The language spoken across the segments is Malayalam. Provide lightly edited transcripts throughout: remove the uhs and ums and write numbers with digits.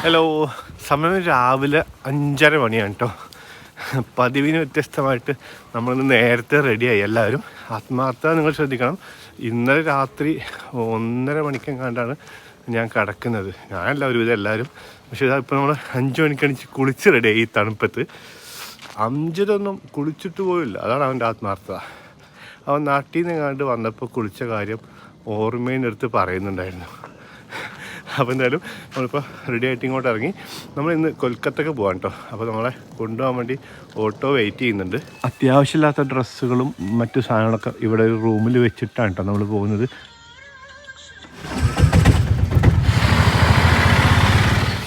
ഹലോ, സമയം രാവിലെ 5:30 മണിയാണ് കേട്ടോ. പതിവിന് വ്യത്യസ്തമായിട്ട് നമ്മളിന്ന് നേരത്തെ റെഡിയായി എല്ലാവരും. ആത്മാർത്ഥത നിങ്ങൾ ശ്രദ്ധിക്കണം. ഇന്നലെ രാത്രി 1:30 മണിക്കെങ്ങാണ്ടാണ് ഞാൻ കിടക്കുന്നത്. ഞാനല്ല ഒരുവിധം എല്ലാവരും. പക്ഷേ ഇതാ ഇപ്പോൾ നമ്മൾ 5 മണിക്കണിച്ച് കുളിച്ച് റെഡിയായി. ഈ തണുപ്പത്ത് അംജിതൊന്നും കുളിച്ചിട്ട് പോയില്ല. അതാണ് അവൻ്റെ ആത്മാർത്ഥത. അവൻ നാട്ടിൽ നിന്ന് എങ്ങാണ്ട് വന്നപ്പോൾ കുളിച്ച കാര്യം ഓർമ്മേനെടുത്ത് പറയുന്നുണ്ടായിരുന്നു. അപ്പോൾ എന്തായാലും നമ്മളിപ്പോൾ റെഡി ആയിട്ട് ഇങ്ങോട്ട് ഇറങ്ങി. നമ്മൾ ഇന്ന് കൊൽക്കത്തക്ക് പോകാൻ കേട്ടോ. അപ്പോൾ നമ്മളെ കൊണ്ടുപോകാൻ വേണ്ടി ഓട്ടോ വെയിറ്റ് ചെയ്യുന്നുണ്ട്. അത്യാവശ്യമില്ലാത്ത ഡ്രസ്സുകളും മറ്റു സാധനങ്ങളൊക്കെ ഇവിടെ ഒരു റൂമിൽ വെച്ചിട്ടാണ് കേട്ടോ നമ്മൾ പോകുന്നത്.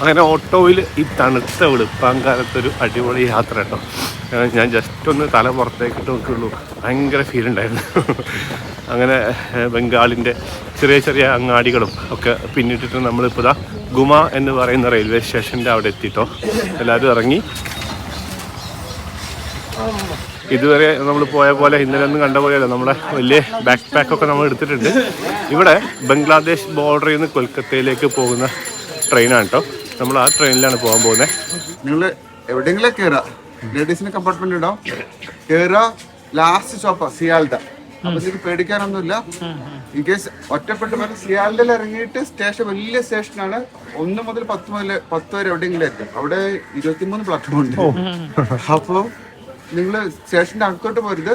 അങ്ങനെ ഓട്ടോയിൽ ഈ തണുത്ത വെളുപ്പാങ്കാലത്തൊരു അടിപൊളി യാത്ര കേട്ടോ. ഞാൻ ജസ്റ്റ് ഒന്ന് തല പുറത്തേക്കിട്ട് നോക്കിയുള്ളൂ. ഭയങ്കര ഫീൽ ഉണ്ടായിരുന്നു. അങ്ങനെ ബംഗാളിൻ്റെ ചെറിയ ചെറിയ അങ്ങാടികളും ഒക്കെ പിന്നിട്ടിട്ട് നമ്മളിപ്പോൾ ഇതാ ഗുമ എന്ന് പറയുന്ന റെയിൽവേ സ്റ്റേഷൻ്റെ അവിടെ എത്തിയിട്ടോ. എല്ലാവരും ഇറങ്ങി. ഇതുവരെ നമ്മൾ പോയ പോലെ ഇന്നലെ ഒന്നും കണ്ട പോലെയല്ല. നമ്മുടെ വലിയ ബാക്ക് പാക്കൊക്കെ നമ്മൾ എടുത്തിട്ടുണ്ട്. ഇവിടെ ബംഗ്ലാദേശ് ബോർഡറിൽ നിന്ന് കൊൽക്കത്തയിലേക്ക് പോകുന്ന ട്രെയിനാണ് കേട്ടോ. നമ്മൾ ആ ട്രെയിനിലാണ് പോകാൻ പോകുന്നത്. നിങ്ങൾ എവിടെയെങ്കിലും കയറാം, ലേഡീസിന് കമ്പാർട്ട്മെന്റ് ഉണ്ടാവും. കയറാ, ലാസ്റ്റ് സ്റ്റോപ്പാ സിയാൽദ. അപ്പൊ നിങ്ങൾക്ക് പേടിക്കാനൊന്നുമില്ല. ഇൻ കേസ് ഒറ്റപ്പെട്ട് പറഞ്ഞ സിയാൽദയിൽ ഇറങ്ങിയിട്ട് സ്റ്റേഷൻ വലിയ സ്റ്റേഷനാണ്. 1 മുതൽ 10 വരെ എവിടെയെങ്കിലും ആയിരിക്കും. അവിടെ 23 പ്ലാറ്റ്ഫോം ഉണ്ട്. അപ്പോൾ നിങ്ങൾ സ്റ്റേഷന്റെ അകത്തോട്ട് പോരുത്,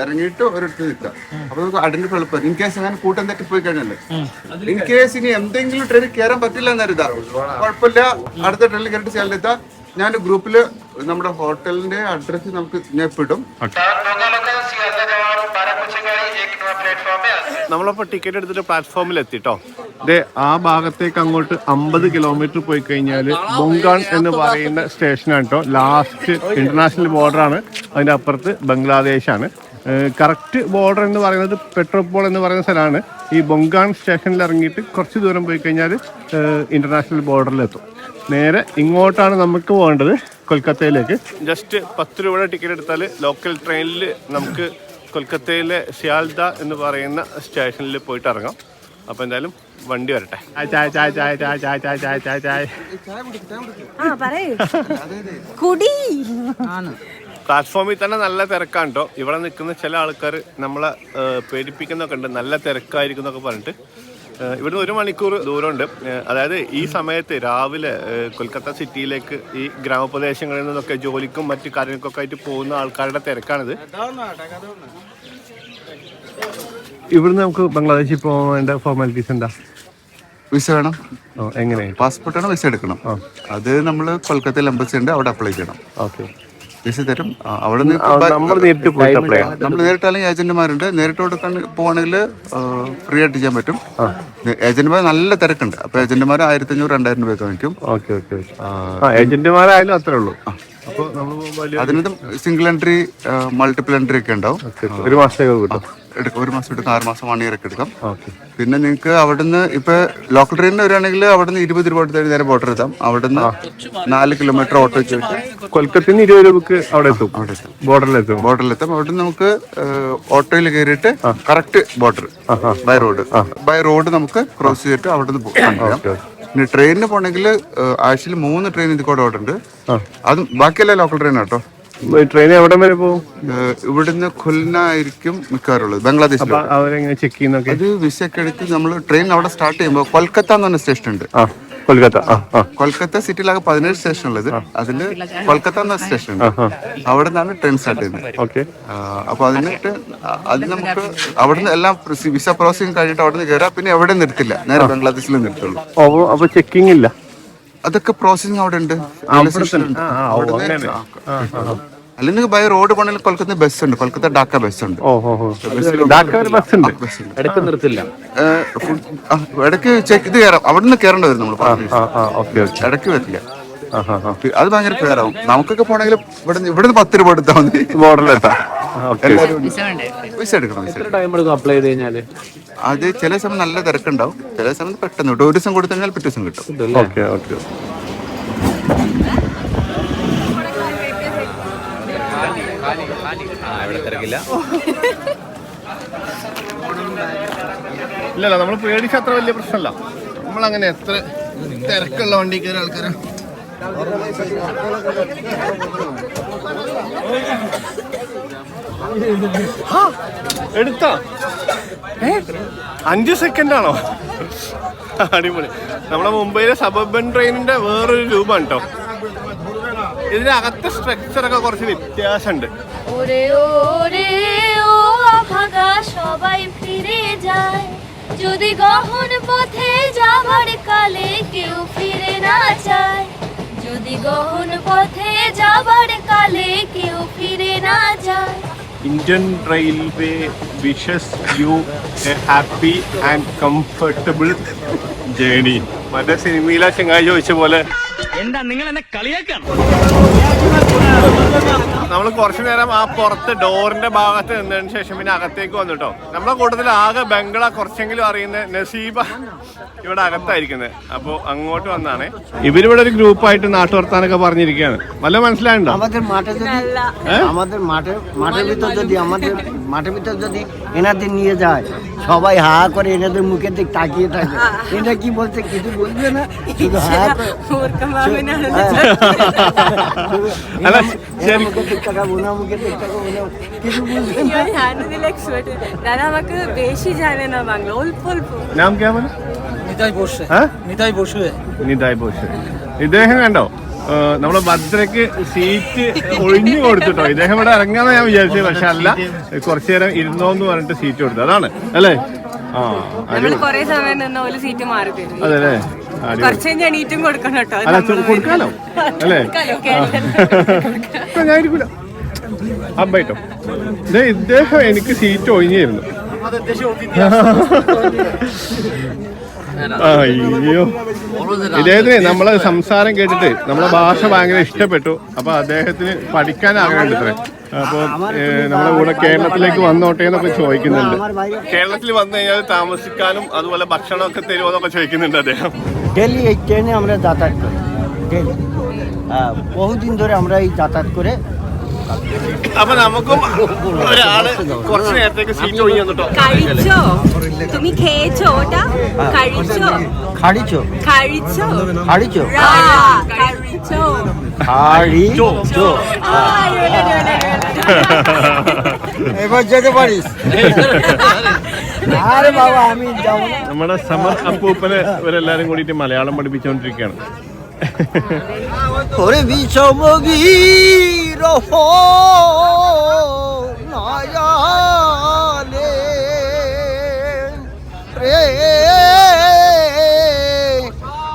ഇറങ്ങിയിട്ട് ഒരിടത്ത് നിൽക്കുക. അപ്പൊ നമുക്ക് ഐഡന്റിഫൈ എളുപ്പം. ഇൻ കേസ് അങ്ങനെ കൂട്ടം തെറ്റി പോയി കഴിഞ്ഞാൽ, ഇൻ കേസ് ഇനി എന്തെങ്കിലും ട്രെയിനിൽ കയറാൻ പറ്റില്ല എന്നരുതാ, കുഴപ്പമില്ല, അടുത്ത ട്രെയിനിൽ കയറിയിട്ട് ചേർന്നെത്താ. ഞാൻ ഗ്രൂപ്പില് നമ്മുടെ ഹോട്ടലിന്റെ അഡ്രസ് നമുക്ക് ഞാൻ ഇടും. നമ്മളപ്പോൾ ടിക്കറ്റ് എടുത്തിട്ട് പ്ലാറ്റ്ഫോമിൽ എത്തിട്ടോ. ഇതേ ആ ഭാഗത്തേക്ക് അങ്ങോട്ട് 50 കിലോമീറ്റർ പോയി കഴിഞ്ഞാൽ ബൊങ്കാൺ എന്ന് പറയുന്ന സ്റ്റേഷനാണ് കേട്ടോ. ലാസ്റ്റ് ഇന്റർനാഷണൽ ബോർഡറാണ്. അതിൻ്റെ അപ്പുറത്ത് ബംഗ്ലാദേശാണ്. കറക്റ്റ് ബോർഡർ എന്ന് പറയുന്നത് പെട്രോപോൾ എന്ന് പറയുന്ന സ്ഥലമാണ്. ഈ ബൊങ്കാൺ സ്റ്റേഷനിൽ ഇറങ്ങിയിട്ട് കുറച്ച് ദൂരം പോയി കഴിഞ്ഞാൽ ഇന്റർനാഷണൽ ബോർഡറിലെത്തും. നേരെ ഇങ്ങോട്ടാണ് നമുക്ക് പോകേണ്ടത്, കൊൽക്കത്തയിലേക്ക്. ജസ്റ്റ് 10 രൂപയുടെ ടിക്കറ്റ് എടുത്താൽ ലോക്കൽ ട്രെയിനിൽ നമുക്ക് കൊൽക്കത്തയിലെ സിയാൽദ എന്ന് പറയുന്ന സ്റ്റേഷനിൽ പോയിട്ട് ഇറങ്ങാം. അപ്പോൾ എന്തായാലും വണ്ടി വരട്ടെ. ചായ ചായ ചായ ചായ ചായ ചായ ചായ ചായ ചായ പ്ലാറ്റ്ഫോമിൽ തന്നെ നല്ല തിരക്കാണ് കേട്ടോ. ഇവിടെ നിൽക്കുന്ന ചില ആൾക്കാർ നമ്മളെ പേടിപ്പിക്കുന്നൊക്കെ ഉണ്ട്. നല്ല തിരക്കായിരിക്കും എന്നൊക്കെ പറഞ്ഞിട്ട്. ഇവിടുന്ന് 1 മണിക്കൂർ ദൂരമുണ്ട്. അതായത് ഈ സമയത്ത് രാവിലെ കൊൽക്കത്ത സിറ്റിയിലേക്ക് ഈ ഗ്രാമപ്രദേശങ്ങളിൽ നിന്നൊക്കെ ജോലിക്കും മറ്റു കാര്യങ്ങൾക്കൊക്കെ ആയിട്ട് പോകുന്ന ആൾക്കാരുടെ തിരക്കാണിത്. ഇവിടുന്ന് നമുക്ക് ബംഗ്ലാദേശിൽ പോകാൻ വേണ്ട ഫോർമാലിറ്റീസ് എന്താ? വിസ വേണം. എങ്ങനെ? പാസ്പോർട്ടാണ്, വിസ എടുക്കണം. അത് നമ്മൾ കൊൽക്കത്തയിൽ എംബസി ഉണ്ട്, അവിടെ അപ്ലൈ ചെയ്യണം. ഓക്കെ, വിസ തരും. അവിടെ നിന്ന് നമ്മൾ നേരിട്ട് അല്ലെങ്കിൽ ഏജന്റുമാരുണ്ട്. നേരിട്ട് കൊടുക്കാൻ പോവാണെങ്കിൽ ഫ്രീ ആയിട്ട് ചെയ്യാൻ പറ്റും. ഏജന്റുമാർ നല്ല തിരക്കുണ്ട്. അപ്പൊ ഏജന്റുമാർ 1500-2000 രൂപയൊക്കെ വാങ്ങിക്കും. ഏജന്റുമാരായാലും അത്രേ ഉള്ളൂ. അതിനകത്ത് സിംഗിൾ എൻട്രി, മൾട്ടിപ്പിൾ എൻട്രി ഒക്കെ ഉണ്ടാവും. 1 മാസത്തേക്ക് കിട്ടും. 1 മാസം എടുക്കാം, 6 മാസം, 1 ഇയർ ഒക്കെ എടുക്കാം. പിന്നെ നിങ്ങൾക്ക് അവിടുന്ന് ഇപ്പൊ ലോക്കൽ ട്രെയിനിന് വരികയാണെങ്കിൽ അവിടുന്ന് 20 രൂപ എടുത്ത് നേരെ ബോർഡർ എത്താം. അവിടുന്ന് 4 കിലോമീറ്റർ ഓട്ടോ വെച്ചിട്ട് കൊൽക്കത്തയിൽ 20 രൂപക്ക് അവിടെ എത്തും. ബോർഡറിലെത്തും. അവിടുന്ന് നമുക്ക് ഓട്ടോയിൽ കയറിയിട്ട് കറക്റ്റ് ബോർഡർ ബൈ റോഡ് നമുക്ക് ക്രോസ് ചെയ്തിട്ട് അവിടുന്ന് പോകാം. ഇനി ട്രെയിനിന് പോകണമെങ്കിൽ ആഴ്ചയിൽ 3 ട്രെയിൻ ഇതിൽ കൂടെ ഓടുന്നുണ്ട്. അതും ബാക്കിയെല്ലാം ലോക്കൽ ട്രെയിൻ ആട്ടോ. ട്രെയിൻ എവിടെ വരെ പോകും? ഇവിടുന്ന് ഖുൽന ആയിരിക്കും മിക്കവാറുള്ളത്. ബംഗ്ലാദേശിൽ ചെക്ക് ചെയ്യുന്നൊക്കെ അത് വിസ ഒക്കെ എടുത്ത് നമ്മൾ ട്രെയിൻ അവിടെ സ്റ്റാർട്ട് ചെയ്യുമ്പോൾ കൊൽക്കത്ത എന്ന് പറഞ്ഞ സ്റ്റേഷൻ ഉണ്ട്. കൊൽക്കത്ത സിറ്റിയിലാകെ 17 സ്റ്റേഷൻ ഉള്ളത്. അതില് കൊൽക്കത്ത എന്ന സ്റ്റേഷൻ ഉണ്ട്. അവിടെ നിന്നാണ് ട്രെയിൻ സ്റ്റാർട്ട് ചെയ്യുന്നത്. അപ്പൊ അതിനിട്ട് അത് നമുക്ക് അവിടുന്ന് എല്ലാം വിസ പ്രോസസിങ് കഴിഞ്ഞിട്ട് അവിടെ നിന്ന് കയറാം. പിന്നെ എവിടെ നിർത്തില്ല, നേരെ ബംഗ്ലാദേശിൽ നിർത്തുള്ളൂ. അപ്പൊ ചെക്കിംഗ് ഇല്ല? അതൊക്കെ പ്രോസസിങ് അവിടെ ഉണ്ട്. അല്ലെങ്കിൽ ബൈ റോഡ് പോകണമെങ്കിൽ കൊൽക്കത്ത ബസ് ഉണ്ട്. കൊൽക്കത്ത ഡാക്ക ബസ് ഉണ്ട്. ഇടയ്ക്ക് നിർത്തില്ല. ഇടയ്ക്ക് ഇത് കയറാം. അവിടെ നിന്ന് കയറേണ്ടി വരും. നമ്മൾ ഇടയ്ക്ക് വരില്ല. അത് ഭയങ്കര കയറാവും. നമുക്കൊക്കെ പോകണമെങ്കിൽ ഇവിടുന്ന് 10 രൂപ എടുത്താൽ മതി ബോർഡറിലെത്താം. വിസ എടുക്കണം. അപ്ലൈ ചെയ്ത് കഴിഞ്ഞാല് അത് ചില സമയം നല്ല തിരക്കുണ്ടാവും, ചില സമയത്ത് പെട്ടെന്ന് കിട്ടും. 1 ദിവസം കൊടുത്തു കഴിഞ്ഞാൽ പിറ്റേ ദിവസം കിട്ടും. ഇല്ലല്ല, നമ്മൾ പേടിച്ച അത്ര വലിയ പ്രശ്നമല്ല. നമ്മളങ്ങനെ എത്ര തിരക്കുള്ള വണ്ടി കയറിയ ആൾക്കാരാ. എടുത്തോ 5 സെക്കൻഡാണോ? അടിപൊളി. നമ്മളെ മുംബൈയിലെ സബർബൻ ട്രെയിനിന്റെ വേറൊരു രൂപമാണ് കേട്ടോ. ഇതിനകത്തെ സ്ട്രക്ചറൊക്കെ കുറച്ച് വ്യത്യാസമുണ്ട്. সবাই ফিরে যায় যদি গহন পথে যাবার কালে কেউ ফিরে না চায়, যদি গহন পথে যাবার কালে কেউ ফিরে না যায়. Indian Railway wishes you a happy and comfortable journey. മറ്റേ സിനിമയിലെ ചങ്ങായി ചോദിച്ച പോലെ എന്താ നിങ്ങൾ എന്നെ കളിയാക്കാണ്? നമ്മൾ കുറച്ചു നേരം ആ പുറത്ത് ഡോറിന്റെ ഭാഗത്ത് നിന്നതിന് ശേഷം പിന്നെ അകത്തേക്ക് വന്നിട്ടോ. നമ്മളെ കൂട്ടത്തിൽ ആകെ ബംഗ്ല കുറച്ചെങ്കിലും അറിയുന്ന നസീബ ഇവിടെ അകത്തായിരിക്കുന്നത്. അപ്പോൾ അങ്ങോട്ട് വന്നാണ്. ഇവരിവിടെ ഒരു ഗ്രൂപ്പായിട്ട് നാട്ടുവർത്താനൊക്കെ പറഞ്ഞിരിക്കുകയാണ്. വല്ല മനസ്സിലായിട്ടുണ്ടോ? আমাদের মাঠের ভিতর যদি এনাদের নিয়ে যায় সবাই হা করে এনাদের মুখের দিক তাকিয়ে থাকে। এটা কি বলছে কিছু বলবে না, শুধু হা করে মুখের দিক তাকাবো না, মুখের দিক তাকাবো না, কিছু বুঝবে না। দাদা আমাকে বেশি জানে না বাংলা, অল্প অল্প। നാം ക്യാ ബോലെ? നിതായ് ബോഷ്. ഇദ്ദേഹം കണ്ടോ നമ്മളെ ഭദ്രക്ക് സീറ്റ് ഒഴിഞ്ഞു കൊടുത്തിട്ടോ. ഇദ്ദേഹം ഇവിടെ ഇറങ്ങാന്ന് ഞാൻ വിചാരിച്ചത്, പക്ഷെ അല്ല, കുറച്ചു നേരം ഇരുന്നോന്ന് പറഞ്ഞിട്ട് സീറ്റ് കൊടുത്തു. അതാണ് അല്ലേ? ആ കൊറേ സമയം നിന്ന് ഒരു സീറ്റ് മാറി തരും. അതെല്ലേ? എണീറ്റും കൊടുക്കണം കേട്ടോ. അല്ല കൊടുക്കാലോ അല്ലേ? ഞാൻ ഇരിക്കൂല അബ്ബായിട്ടോ. ഇദ്ദേഹം എനിക്ക് സീറ്റ് ഒഴിഞ്ഞിരുന്നു. അയ്യോ, ഇദ്ദേഹത്തിന് നമ്മളെ സംസാരം കേട്ടിട്ട് നമ്മളെ ഭാഷ ഭയങ്കര ഇഷ്ടപ്പെട്ടു. അപ്പൊ അദ്ദേഹത്തിന് പഠിക്കാൻ ആഗ്രഹമുണ്ട് ഇത്രേ. അപ്പൊ നമ്മളെ കൂടെ കേരളത്തിലേക്ക് വന്നോട്ടെ എന്നൊക്കെ ചോദിക്കുന്നുണ്ട്. കേരളത്തിൽ വന്നു കഴിഞ്ഞാൽ താമസിക്കാനും അതുപോലെ ഭക്ഷണമൊക്കെ തരുമോ എന്നൊക്കെ ചോദിക്കുന്നുണ്ട് അദ്ദേഹം. ডেলি এই ট্রেনে আমরা যাতায়াত করি, ডেলি বহুদিন ধরে আমরা এই যাতায়াত করে। അപ്പൊ നമുക്കും ഒരാള് കുറച്ച് നേരത്തേക്ക് സീറ്റ് ഒഴിഞ്ഞു തന്നിട്ടോ. കഴിച്ചോ? তুমি খেয়েছো ওটা? കഴിച്ചോ? খাড়িছো കഴിച്ചോ? খাড়িছো കഴിച്ചോ? খাড়িছো। এবার যেতে পারিস। আরে বাবা আমি যাব না। നമ്മുടെ സമർ അപ്പൂപ്പനെ ഇവരെല്ലാരും കൂടിയിട്ട് മലയാളം പഠിപ്പിച്ചുകൊണ്ടിരിക്കുകയാണ്. ওরে বিষমগি রহ নয়ালে রে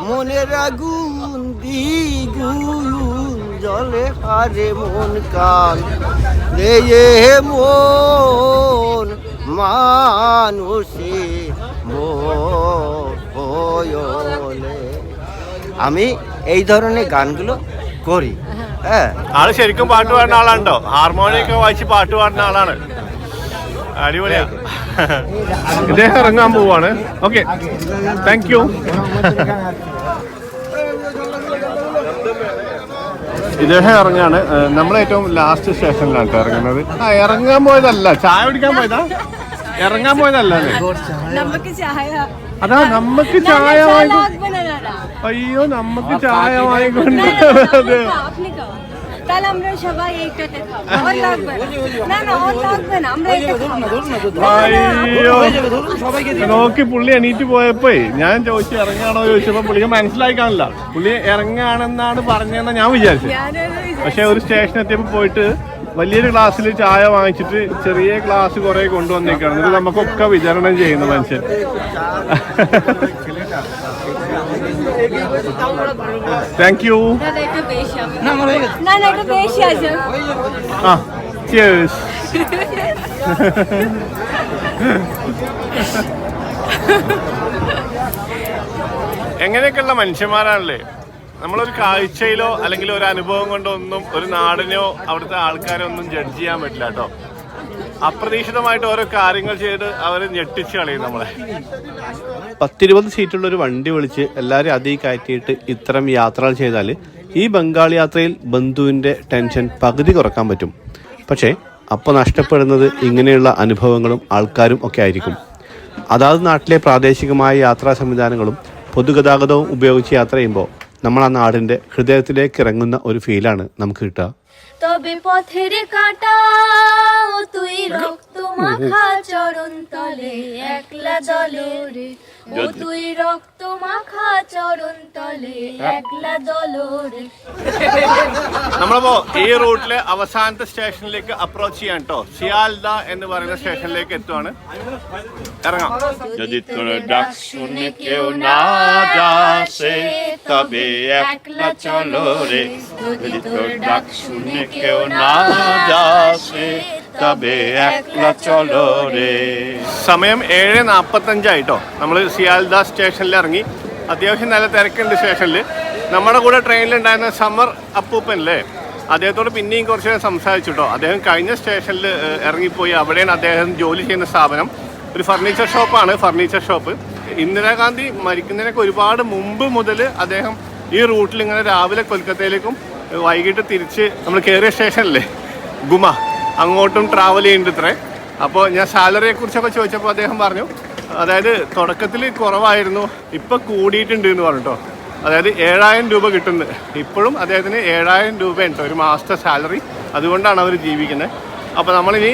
মনের আগুন দ্বিগুণ জলে হারে মন কাল রে মন মানুষে মোলে। আমি এই ধরনের গানগুলো করি। হ্যাঁ, ആള് ശരിക്കും പാട്ട് പാടുന്ന ആളാണോ? ഹാർമോണിയൊക്കെ വായിച്ച് പാട്ട് പാടുന്ന ആളാണ്. അടിപൊളിയാ. ഇദ്ദേഹം ഇറങ്ങാൻ പോവാണ്. Okay, thank you. ഇദ്ദേഹം ഇറങ്ങാണ്. നമ്മളേറ്റവും ലാസ്റ്റ് സ്റ്റേഷനിലാണ് കേട്ടോ ഇറങ്ങുന്നത്. ഇറങ്ങാൻ പോയതല്ല, ചായ കുടിക്കാൻ പോയതാ. ഇറങ്ങാൻ പോയതല്ല അല്ലേ? നമുക്ക് ചായ. അതാ നമുക്ക് ചായ വാങ്ങിക്കൊണ്ട്. അയ്യോ, നമുക്ക് ചായ വാങ്ങിക്കൊണ്ട്. তাহলে আমরা সবাই এইটাতে খাবো। আর লাগবে না, না আর লাগবে না, আমরা এটা അയ്യോ, നോക്കി പുള്ളി എണീറ്റ് പോയപ്പോ ഞാൻ ചോദിച്ചു ഇറങ്ങാണോ ചോദിച്ചപ്പോ പുള്ളിക്ക് മനസ്സിലായി കാണില്ല. പുള്ളി ഇറങ്ങാണെന്നാണ് പറഞ്ഞതെന്നാ ഞാൻ വിചാരിച്ചത്. പക്ഷെ ഒരു സ്റ്റേഷൻ എത്തിയപ്പോ പോയിട്ട് വലിയൊരു ഗ്ലാസ്സിൽ ചായ വാങ്ങിച്ചിട്ട് ചെറിയ ഗ്ലാസ് കുറെ കൊണ്ടുവന്നേക്കാണ്. ഇത് നമുക്കൊക്കെ വിതരണം ചെയ്യുന്ന മനുഷ്യൻ. Thank you. না না এটা বেশি আছে। Cheers. എങ്ങനെയൊക്കെയുള്ള മനുഷ്യന്മാരാണല്ലേ. നമ്മളൊരു കാഴ്ചയിലോ അല്ലെങ്കിൽ ഒരു അനുഭവം കൊണ്ടോ ഒന്നും ഒരു നാടിനെയോ അവിടുത്തെ ആൾക്കാരെ ഒന്നും ജഡ്ജ് ചെയ്യാൻ പറ്റില്ല കേട്ടോ. അപ്രതീക്ഷിതമായിട്ട് ഓരോ കാര്യങ്ങൾ ചെയ്ത് അവർ ഞെട്ടിച്ച് കളയും നമ്മളെ. 10-20 സീറ്റുള്ള ഒരു വണ്ടി വിളിച്ച് എല്ലാവരും അതിൽ കയറ്റിയിട്ട് ഇത്തരം യാത്രകൾ ചെയ്താൽ ഈ ബംഗാൾ യാത്രയിൽ ബന്ധുവിൻ്റെ ടെൻഷൻ പകുതി കുറക്കാൻ പറ്റും. പക്ഷേ അപ്പോൾ നഷ്ടപ്പെടുന്നത് ഇങ്ങനെയുള്ള അനുഭവങ്ങളും ആൾക്കാരും ഒക്കെ ആയിരിക്കും. അതാത് നാട്ടിലെ പ്രാദേശികമായ യാത്രാ സംവിധാനങ്ങളും പൊതുഗതാഗതവും ഉപയോഗിച്ച് യാത്ര ചെയ്യുമ്പോൾ നമ്മൾ ആ നാടിൻ്റെ ഹൃദയത്തിലേക്ക് ഇറങ്ങുന്ന ഒരു ഫീലാണ് നമുക്ക് കിട്ടുക. তবে পথের কাটা ও তুই রক্ত মাখা চরণ তলে একলা দলে রে ও তুই রক্ত মাখা চরণ তলে একলা দলরে. നമ്മളിപ്പോ ഈ റൂട്ടിലെ അവസാനത്തെ സ്റ്റേഷനിലേക്ക് അപ്രോച്ച് ചെയ്യാൻ കേട്ടോ. സിയാൽദ എന്ന് പറയുന്ന സ്റ്റേഷനിലേക്ക് എത്തുവാണ്. ഇറങ്ങാം. যদি তোর ডাক শুনে কেউ না যাসে তবে একলা চলো রে, যদি তোর ডাক শুনে কেউ না যাসে তবে একলা চলো রে. സമയം 7:45 ആയിട്ടോ. നമ്മൾ സിയാൽദ സ്റ്റേഷനിൽ ഇറങ്ങി. അത്യാവശ്യം നല്ല തിരക്കുണ്ട് സ്റ്റേഷനിൽ. നമ്മുടെ കൂടെ ട്രെയിനിലുണ്ടായിരുന്ന സമർ അപ്പൂപ്പനല്ലേ, അദ്ദേഹത്തോട് പിന്നെയും കുറച്ച് നേരം സംസാരിച്ചു കേട്ടോ. അദ്ദേഹം കഴിഞ്ഞ സ്റ്റേഷനിൽ ഇറങ്ങിപ്പോയി. അവിടെയാണ് അദ്ദേഹം ജോലി ചെയ്യുന്ന സ്ഥാപനം. ഒരു ഫർണിച്ചർ ഷോപ്പാണ്, ഫർണിച്ചർ ഷോപ്പ്. ഇന്ദിരാഗാന്ധി മരിക്കുന്നതിനൊക്കെ ഒരുപാട് മുമ്പ് മുതൽ അദ്ദേഹം ഈ റൂട്ടിൽ ഇങ്ങനെ രാവിലെ കൊൽക്കത്തയിലേക്കും വൈകിട്ട് തിരിച്ച് നമ്മൾ കയറിയ സ്റ്റേഷനില്ലേ ഗുമ, അങ്ങോട്ടും ട്രാവൽ ചെയ്യുന്നുണ്ട് ഇത്രേ. അപ്പോൾ ഞാൻ സാലറിയെ കുറിച്ചൊക്കെ ചോദിച്ചപ്പോൾ അദ്ദേഹം പറഞ്ഞു, അതായത് തുടക്കത്തിൽ കുറവായിരുന്നു, ഇപ്പം കൂടിയിട്ടുണ്ട് എന്ന് പറഞ്ഞു കേട്ടോ. അതായത് 7,000 രൂപ കിട്ടുന്നത്. ഇപ്പോഴും അദ്ദേഹത്തിന് 7,000 രൂപയുണ്ട് ഒരു മാസത്തെ സാലറി. അതുകൊണ്ടാണ് അവർ ജീവിക്കുന്നത്. അപ്പോൾ നമ്മളിനി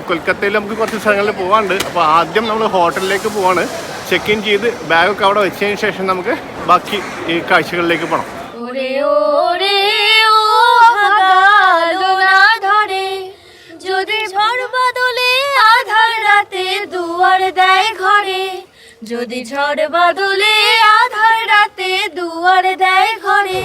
കൊൽക്കത്തയിൽ നമുക്ക് കുറച്ച് സ്ഥലങ്ങളിൽ പോകാനുണ്ട്. അപ്പോൾ ആദ്യം നമ്മൾ ഹോട്ടലിലേക്ക് പോവാണ്. ചെക്ക് ഇൻ ചെയ്ത് ബാഗൊക്കെ അവിടെ വെച്ചതിന് ശേഷം നമുക്ക് ബാക്കി ഈ കാഴ്ചകളിലേക്ക് പോകണം. ওরে ওরে ও ভাগালো না ধরে, যদি ঝড় বাদলে আধার রাতে দুয়ার দেয় ঘরে, যদি ঝড় বাদলে আধার রাতে দুয়ার দেয় ঘরে.